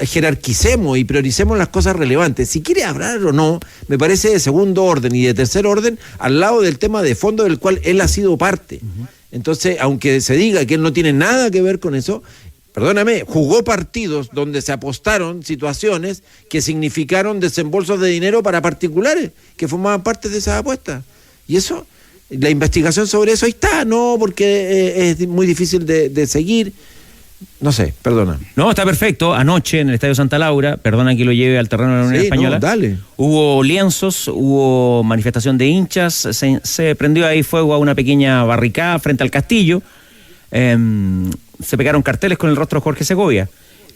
jerarquicemos y prioricemos las cosas relevantes. Si quiere hablar o no, me parece de segundo orden y de tercer orden al lado del tema de fondo del cual él ha sido parte. Entonces, aunque se diga que él no tiene nada que ver con eso, perdóname, jugó partidos donde se apostaron situaciones que significaron desembolsos de dinero para particulares que formaban parte de esas apuestas. Y eso, la investigación sobre eso ahí está, no, porque es muy difícil de seguir. No sé, perdona. No, está perfecto. Anoche en el Estadio Santa Laura, perdona que lo lleve al terreno de la Unión Española. No, dale. Hubo lienzos, hubo manifestación de hinchas, se prendió ahí fuego a una pequeña barricada frente al castillo. Se pegaron carteles con el rostro de Jorge Segovia.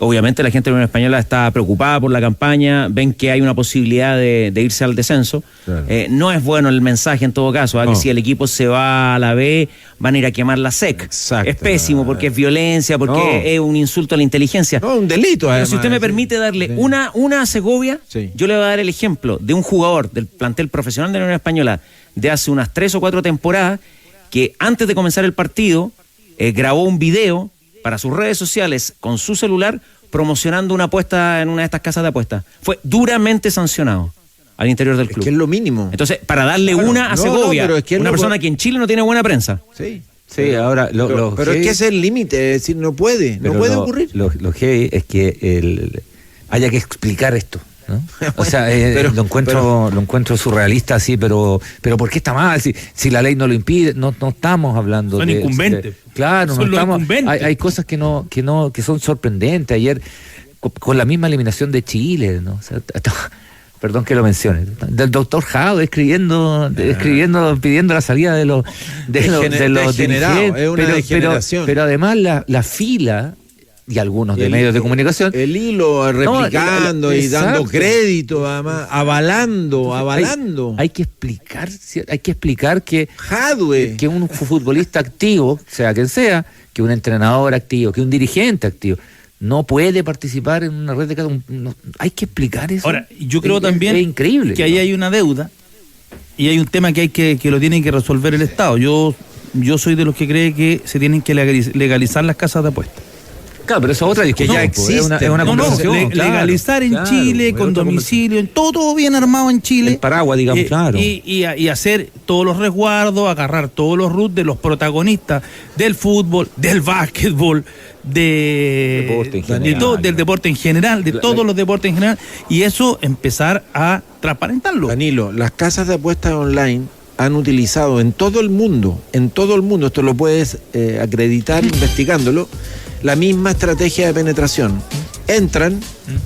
Obviamente la gente de la Unión Española está preocupada por la campaña, ven que hay una posibilidad de irse al descenso. Claro. No es bueno el mensaje en todo caso, que si el equipo se va a la B, van a ir a quemar la SEC. Exacto. Es pésimo porque es violencia, porque es un insulto a la inteligencia. No, un delito además. Pero si usted me permite darle una a Segovia, yo le voy a dar el ejemplo de un jugador del plantel profesional de la Unión Española de hace unas 3 o 4 temporadas que antes de comenzar el partido grabó un video para sus redes sociales con su celular promocionando una apuesta en una de estas casas de apuestas. Fue duramente sancionado al interior del club. Que es lo mínimo. Entonces, para darle una a Segovia, pero es que una persona que en Chile no tiene buena prensa. Sí. Sí, ahora pero es que ese es el límite, es decir, no puede ocurrir. Lo heavy es que haya que explicar esto, ¿no? O sea, lo encuentro surrealista así, pero ¿por qué está mal? Si la ley no lo impide, no estamos hablando son incumbentes. Claro, no estamos. Hay cosas que son sorprendentes. Ayer con la misma eliminación de Chile, ¿no? O sea, perdón que lo mencione, del doctor Jado escribiendo, pidiendo la salida de los dirigentes, es una degeneración. Pero además la fila y algunos de medios de comunicación, el hilo replicando y dando crédito, además, avalando. Hay que explicar que un futbolista activo, sea quien sea, que un entrenador activo, que un dirigente activo no puede participar en una red de cada uno. Hay que explicar eso. Ahora, yo creo también es increíble, que ahí hay una deuda y hay un tema que lo tiene que resolver el Estado. Yo soy de los que cree que se tienen que legalizar las casas de apuestas. Claro, pero eso es otra discusión. Que ya existe. Es una conversación. Legalizar en Chile, con domicilio, en todo bien armado en Chile. El paraguas, digamos, claro. Y hacer todos los resguardos, agarrar todos los RUT de los protagonistas del fútbol, del básquetbol, del deporte en general, de todos los deportes en general, y eso empezar a transparentarlo. Danilo, las casas de apuestas online han utilizado en todo el mundo, esto lo puedes acreditar investigándolo, la misma estrategia de penetración. Entran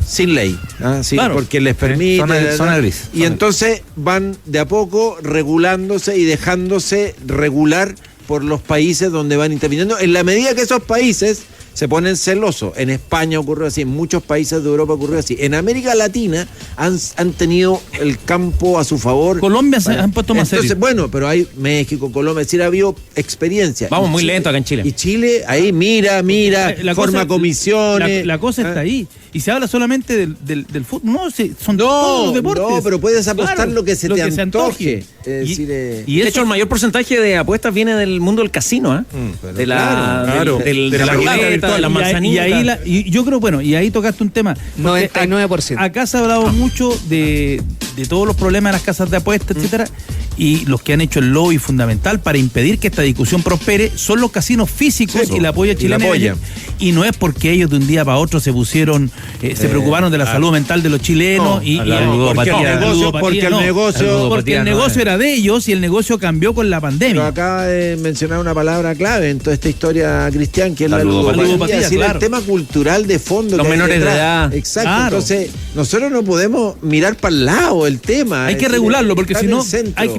sin ley, ¿sí? Claro, porque les permite zona gris. Y entonces van de a poco regulándose y dejándose regular por los países donde van interviniendo, en la medida que esos países se ponen celosos. En España ocurrió así, en muchos países de Europa ocurrió así. En América Latina han tenido el campo a su favor. Colombia se han puesto más serios. Bueno, pero hay México, Colombia, es decir, ha habido experiencia. Vamos muy lento acá en Chile. Y Chile, ahí mira, forma comisiones. La cosa está ahí. Y se habla solamente del fútbol. No, son todos los deportes. No, pero puedes apostar lo que se te antoje. Y de hecho, el mayor porcentaje de apuestas viene del mundo del casino, de la ruleta, de la manzanita. Y yo creo, bueno, y ahí tocaste un tema. 99%. Acá se ha hablado mucho de todos los problemas de las casas de apuestas, etcétera, y los que han hecho el lobby fundamental para impedir que esta discusión prospere son los casinos físicos y la apoya chilena. Y no es porque ellos de un día para otro se pusieron, se preocuparon de la salud mental de los chilenos porque el negocio era de ellos y el negocio cambió con la pandemia. Pero acaba de mencionar una palabra clave en toda esta historia, Cristian, que es la ludopatía. Es decir, el tema cultural de fondo. Los menores de edad. Exacto. Claro. Entonces, nosotros no podemos mirar para el lado el tema. Hay que regularlo, porque si no,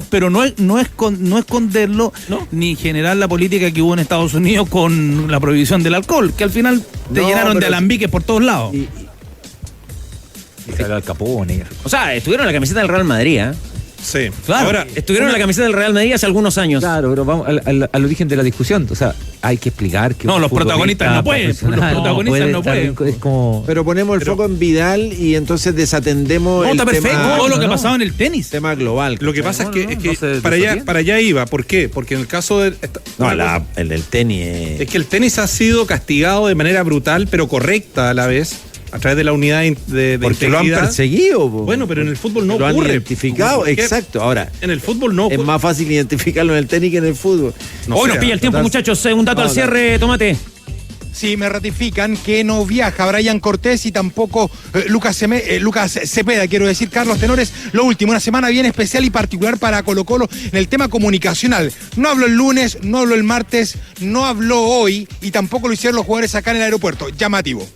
pero no esconderlo, ni generar la política que hubo en Estados Unidos con la prohibición del alcohol, que al final te llenaron de alambiques por todos lados. Y salió Al Capone. O sea, estuvieron en la camiseta del Real Madrid, Sí, claro. Ahora, estuvieron en la camiseta del Real Madrid hace algunos años. Claro, pero vamos al origen de la discusión. O sea, hay que explicar que. No, los protagonistas no pueden. Los protagonistas no pueden. Pero ponemos el foco en Vidal y entonces desatendemos el tema. Todo lo que ha pasado en el tenis. Tema global. Lo que pasa es que para allá iba. ¿Por qué? Porque en el caso del. El del tenis. Es que el tenis ha sido castigado de manera brutal, pero correcta a la vez, a través de la unidad de porque integridad. Lo han perseguido. Bueno, pero en el fútbol no lo ocurre. Han identificado, exacto. Ahora, en el fútbol no ocurre. Es más fácil identificarlo en el tenis que en el fútbol. Hoy nos pilla el tiempo, muchachos. Un dato al cierre, Tomate. Sí, me ratifican que no viaja Brian Cortés y tampoco Lucas Cepeda, quiero decir, Carlos Tenores. Lo último, una semana bien especial y particular para Colo-Colo en el tema comunicacional. No habló el lunes, no habló el martes, no habló hoy y tampoco lo hicieron los jugadores acá en el aeropuerto. Llamativo.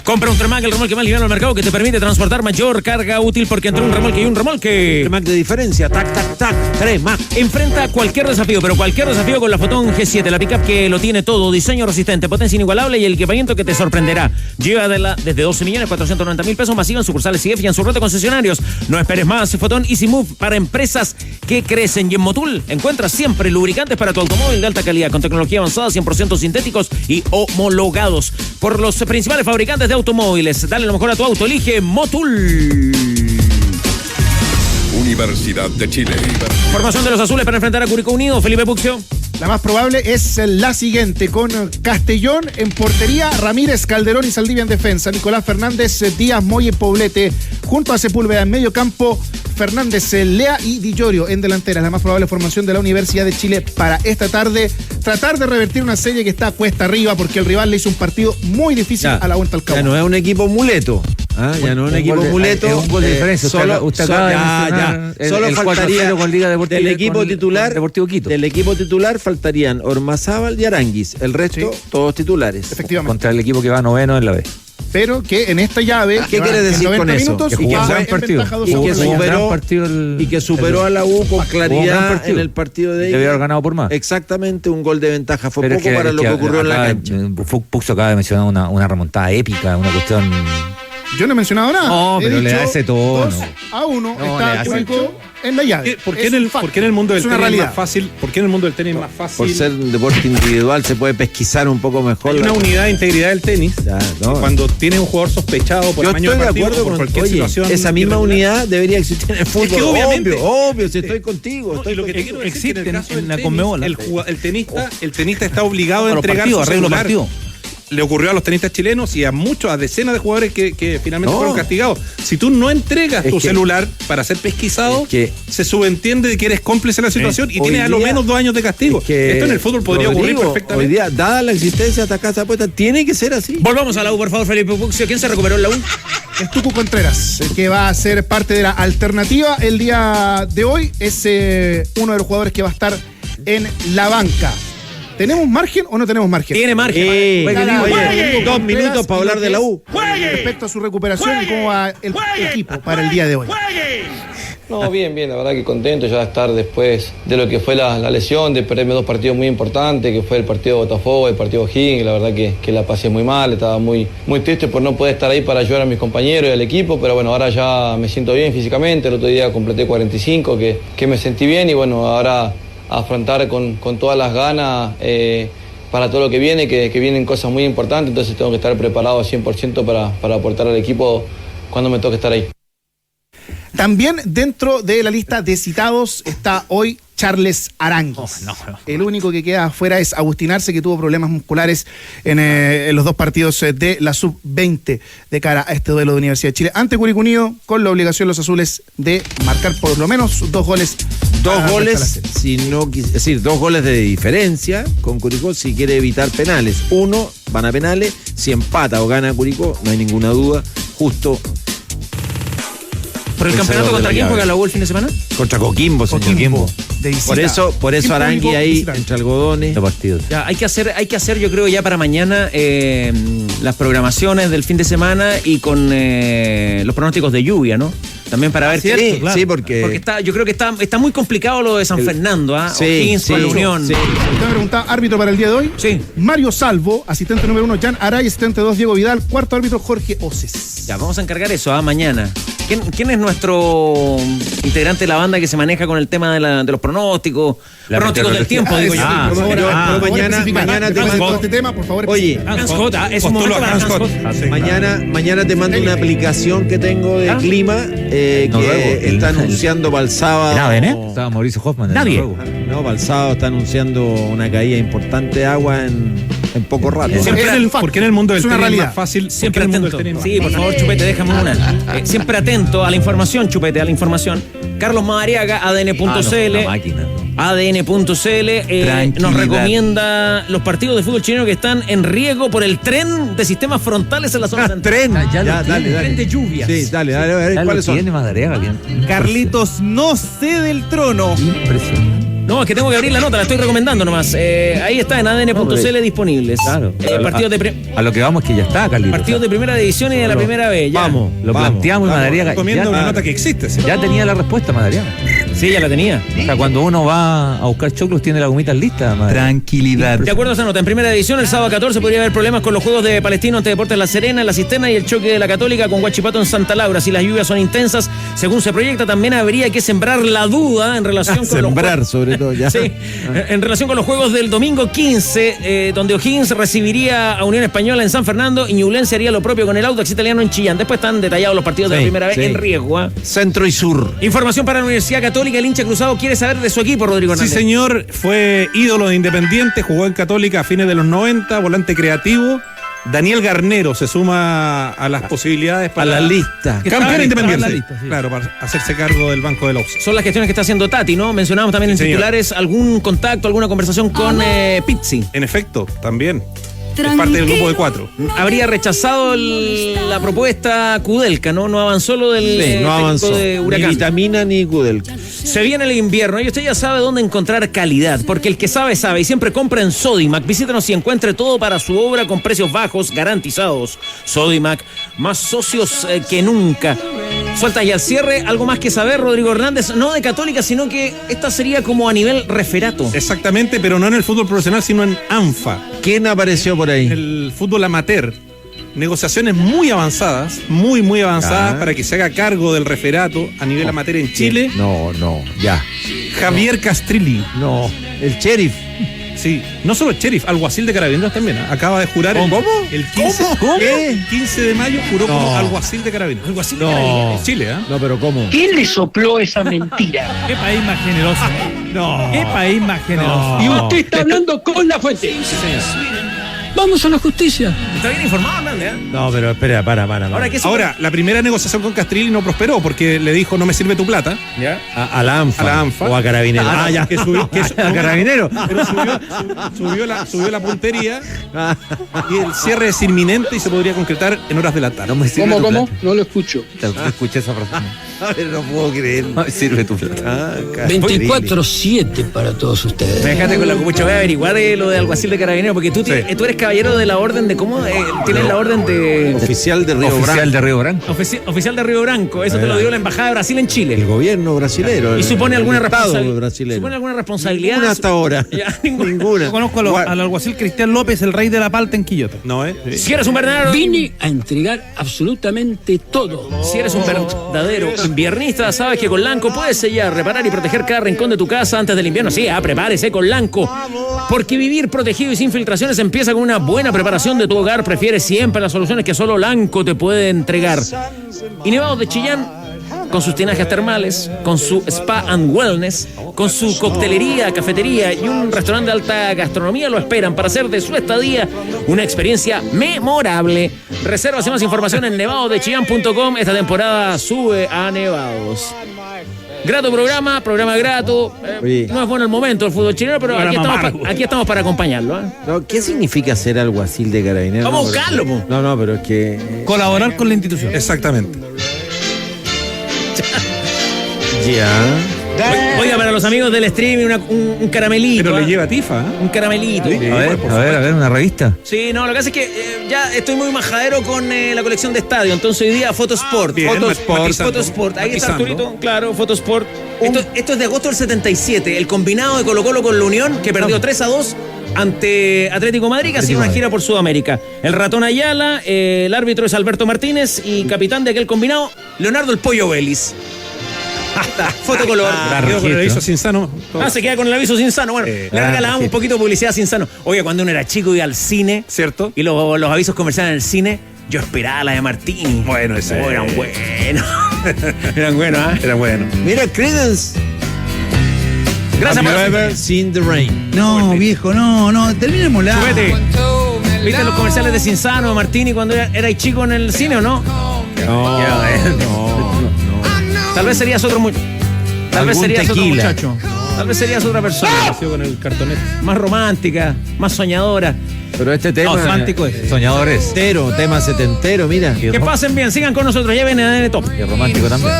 Compra un Tremac, el remolque más liviano al mercado que te permite transportar mayor carga útil porque entre un remolque y un remolque. Tremac de diferencia, tac, tac, tac, Tremac. Enfrenta cualquier desafío, pero cualquier desafío con la Fotón G7, la pickup que lo tiene todo, diseño resistente, potencia inigualable y el equipamiento que te sorprenderá. Llévatela desde 12.490.000 pesos masiva en sucursales CIEF y en su red de concesionarios. No esperes más, Fotón Easy Move para empresas que crecen. Y en Motul encuentras siempre lubricantes para tu automóvil de alta calidad con tecnología avanzada, 100% sintéticos y homologados por los principales fabricantes de automóviles. Dale lo mejor a tu auto, elige Motul. Universidad de Chile. Formación de los azules para enfrentar a Curicó Unido, Felipe Puccio. La más probable es la siguiente, con Castellón en portería, Ramírez, Calderón y Saldivia en defensa, Nicolás Fernández, Díaz, Moy y Poblete, junto a Sepúlveda en medio campo, Fernández, Lea y Di Llorio en delantera. La más probable formación de la Universidad de Chile para esta tarde, tratar de revertir una serie que está cuesta arriba porque el rival le hizo un partido muy difícil a la vuelta al campo. Ya no es un equipo muleto. Ya no es un equipo muleto. Es un gol de diferencia. Usted acaba de solo faltaría con Liga Deportiva, del equipo titular, Deportivo Quito. Del equipo titular faltarían Ormazábal y Aranguis. El resto, todos titulares. Efectivamente. Contra el equipo que va noveno en la B. Pero que en esta llave, ¿qué quiere decir con eso? Minutos, que jugó un gran partido. Y que superó a la U con claridad en el partido de ella. Debe haber ganado por más. Exactamente, un gol de ventaja. Fue poco para lo que ocurrió en la cancha. Puxo acaba de mencionar una remontada épica, una cuestión. Yo no he mencionado nada. No, pero le da ese tono. 2-1 está Curicó en la llave. ¿Por qué en el mundo del tenis es más fácil? ¿Por qué en el mundo del tenis es más fácil? Por ser un deporte individual se puede pesquisar un poco mejor. Hay una unidad de integridad del tenis. Cuando tiene un jugador sospechado por tamaño de partido o por cualquier situación. Esa misma unidad debería existir en el fútbol. Es que obviamente, obvio, si estoy contigo. Lo que te quiero decir existe es que en el caso en la del Conmebol. el tenista está obligado a entregar su celular. le ocurrió a los tenistas chilenos y a decenas de jugadores que finalmente fueron castigados. Si tú no entregas tu celular para ser pesquisado, se subentiende de que eres cómplice de la situación y tienes a lo menos 2 años de castigo. Esto en el fútbol podría ocurrir perfectamente. Hoy día, dada la existencia de esta casa de apuestas, tiene que ser así. Volvamos a la U, por favor, Felipe Puxio. ¿Quién se recuperó en la U? El Tucu Contreras, el que va a ser parte de la alternativa el día de hoy. Es uno de los jugadores que va a estar en la banca. ¿Tenemos margen o no tenemos margen? Tiene margen. Oye, 2 minutos para hablar de la U. Respecto a su recuperación y cómo va el equipo para el día de hoy. No, bien, la verdad que contento ya de estar después de lo que fue la lesión, de perderme 2 partidos muy importantes, que fue el partido de Botafogo y el partido de Higgins. La verdad que la pasé muy mal, estaba muy triste por no poder estar ahí para ayudar a mis compañeros y al equipo, pero bueno, ahora ya me siento bien físicamente. El otro día completé 45, que me sentí bien y bueno, ahora afrontar con todas las ganas para todo lo que viene, que vienen cosas muy importantes, entonces tengo que estar preparado 100% para aportar al equipo cuando me toque estar ahí. También dentro de la lista de citados está hoy Charles Aránguiz. El único que queda afuera es Agustín Arce, que tuvo problemas musculares en los 2 partidos de la sub-20 de cara a este duelo de Universidad de Chile ante Curicó Unido, con la obligación los azules de marcar por lo menos 2 goles. 2 goles, es decir, 2 goles de diferencia con Curicó si quiere evitar penales. 1, van a penales, si empata o gana Curicó, no hay ninguna duda, justo. ¿Por el campeonato contra quién juega la U el fin de semana? Contra Coquimbo, señor Coquimbo. Por eso Arangui ahí entre algodones. Ya, hay que hacer, yo creo, ya para mañana las programaciones del fin de semana y con los pronósticos de lluvia, ¿no? También para ver qué. Claro. Sí, porque yo creo que está muy complicado lo de San Fernando, ¿ah? O'Higgins con la Unión. Sí. Usted me preguntaba, árbitro para el día de hoy. Sí. Mario Salvo, asistente número 1, Jan Aray, asistente 2, Diego Vidal, cuarto árbitro, Jorge Oces. Ya, vamos a encargar eso, mañana. ¿Quién es nuestro integrante de la banda que se maneja con el tema de los pronósticos? Pronósticos del tiempo, digo yo. Mañana te mando este tema, por favor. Oye, es un momento para Hans Scott. Mañana te mando una aplicación que tengo de clima que está anunciando para el sábado. Estaba Mauricio Hoffman. Nadie. No, para el sábado está anunciando una caída importante de agua en poco rato. Porque en el mundo del tenis es más fácil. Siempre atento. Sí, por favor, Chupete, déjame una. Siempre atento a la información, Chupete, a la información. Carlos Madariaga, ADN.cl. ADN.cl nos recomienda los partidos de fútbol chileno que están en riesgo por el tren de sistemas frontales en la zona central. Dale. Tren de lluvias. Sí, dale, a ver, ¿cuáles son? Carlitos no cede el trono. Impresionante. No, es que tengo que abrir la nota, la estoy recomendando nomás. Ahí está, en ADN.cl disponibles. Claro. Partidos a lo que vamos que ya está, Carlitos. Partidos de primera división y de la primera vez. Ya. Lo planteamos y Madariaga. Recomiendo una nota que existe. ¿Sí? Ya tenía la respuesta, Madariaga. Sí, ya la tenía. O sea, cuando uno va a buscar choclos, tiene las gomitas listas, Madariaga. Tranquilidad. De acuerdo a esa nota, en primera división, el sábado 14 podría haber problemas con los juegos de Palestino ante Deportes La Serena, en La Cisterna y el choque de la Católica con Huachipato en Santa Laura. Si las lluvias son intensas, según se proyecta, también habría que sembrar la duda en relación con los sobre todo, ya. Sí. En relación con los juegos del domingo 15, donde O'Higgins recibiría a Unión Española en San Fernando y Ñublense haría lo propio con el Audax Italiano en Chillán. Después están detallados los partidos de la primera vez en riesgo. Centro y sur. Información para la Universidad Católica. El hincha cruzado quiere saber de su equipo, Rodrigo Hernández. Sí, señor. Fue ídolo de Independiente, jugó en Católica a fines de los 90, volante creativo. Daniel Garnero se suma a las posibilidades para la lista. Campeón Independiente. Claro, para hacerse cargo del banco de la UCE. Son las gestiones que está haciendo Tati, ¿no? Mencionamos también en titulares algún contacto, alguna conversación con Pizzi. En efecto, también. Es parte del grupo de 4. Habría rechazado la propuesta Kudelka, ¿no? No avanzó lo del no avanzó. De Huracán. Ni Vitamina ni Kudelka. Se viene el invierno y usted ya sabe dónde encontrar calidad, porque el que sabe, sabe y siempre compra en Sodimac. Visítenos y encuentre todo para su obra con precios bajos garantizados. Sodimac, más socios que nunca. Suelta y al cierre, algo más que saber, Rodrigo Hernández, no de Católica, sino que esta sería como a nivel referato. Exactamente, pero no en el fútbol profesional, sino en ANFA. ¿Quién apareció por ahí? El fútbol amateur. Negociaciones muy avanzadas para que se haga cargo del referato a nivel amateur en Chile. Ya. Javier Castrilli. No, el sheriff. Sí, no solo el sheriff, alguacil de Carabineros también. Acaba de jurar el 15 de mayo juró como alguacil de Carabineros. Alguacil de Carabineros. En Chile, ¿eh? No, pero ¿cómo? ¿Quién le sopló esa mentira? Qué país más generoso. Qué país más generoso. Y usted está hablando con la fuente. Vamos a la justicia. Está bien informado, Hernández, ¿eh? No, pero espera, para. Ahora, la primera negociación con Castrilli no prosperó porque le dijo no me sirve tu plata. ¿Ya? A la ANFA. A la ANFA. O a Carabineros. Ya. Que subió, a Carabineros. Pero subió la puntería y el cierre es inminente y se podría concretar en horas de la tarde. ¿Cómo? No lo escucho. Escuché esa frase. No puedo creer. No me sirve tu plata. 24/7 para todos ustedes. Déjate con la cupucha, voy a averiguar lo de alguacil de Carabineros, porque tú eres caballero de la orden de ¿cómo? Tienes la orden de... Oficial de Río Branco. Oficial de Río Branco, eso te lo dio la Embajada de Brasil en Chile. El gobierno brasilero. ¿Y supone alguna responsabilidad? ¿Supone alguna responsabilidad? Ninguna hasta ahora. Ninguna. Yo conozco al alguacil Cristian López, el rey de la palta en Quillota. No, Si eres un verdadero... Vine a entregar absolutamente todo. Si eres un verdadero inviernista, sabes que con Lanco puedes sellar, reparar y proteger cada rincón de tu casa antes del invierno. Sí, prepárese con Lanco. Porque vivir protegido y sin filtraciones empieza con una buena preparación de tu hogar. Prefiere siempre las soluciones que solo Lanco te puede entregar. Y Nevados de Chillán, con sus tinajas termales, con su spa and wellness, con su coctelería, cafetería y un restaurante de alta gastronomía, lo esperan para hacer de su estadía una experiencia memorable. Reservas y más información en nevadosdechillán.com. Esta temporada sube a Nevados. Grato programa grato. No es bueno el momento del fútbol chileno, pero aquí estamos para acompañarlo. No, ¿qué significa ser alguacil de Carabineros? Vamos a buscarlo, po. No, pero es que... Colaborar con la institución. Exactamente. Ya. Oiga, para los amigos del streaming, un caramelito. Pero le lleva tifa. Un caramelito. Sí, a ver, una revista. Sí, no, lo que pasa es que ya estoy muy majadero con la colección de estadio. Entonces hoy día Fotosport. Fotosport. Ahí está Arturito, claro, Fotosport. Esto es de agosto del 77. El combinado de Colo-Colo con la Unión, que perdió 3-2 ante Atlético Madrid, que hacía una gira por Sudamérica. El ratón Ayala, el árbitro es Alberto Martínez y capitán de aquel combinado, Leonardo el Pollo Vélez. Fotocolor. Quedó con el aviso Cinzano. Se queda con el aviso Cinzano. Bueno, le regalábamos un poquito de publicidad a Cinzano. Oye, cuando uno era chico iba al cine, ¿cierto? Y los avisos comerciales en el cine, yo esperaba la de Martini. Bueno, ese. Eran buenos. Eran buenos, ¿eh? Eran buenos. Mira, Creedence. Gracias por Never Seen the Rain. No, viejo, no. Terminémosla. Súbete. ¿Viste los comerciales de Cinzano, Martini, cuando erais chico en el cine o no? No. Tal vez serías otro Tal vez serías otro muchacho. Tal vez serías otra persona. Con el cartonete. Más romántica, más soñadora. Pero este tema romántico es. Soñadores. Tema setentero, mira. Que pasen bien, sigan con nosotros, ya viene ADN Top. Y romántico también.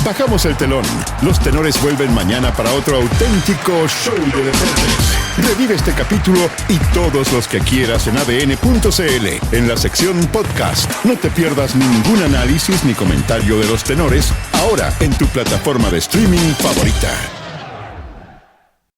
Bajamos el telón. Los tenores vuelven mañana para otro auténtico show de deportes. Revive este capítulo y todos los que quieras en adn.cl, en la sección podcast. No te pierdas ningún análisis ni comentario de los tenores, ahora en tu plataforma de streaming favorita.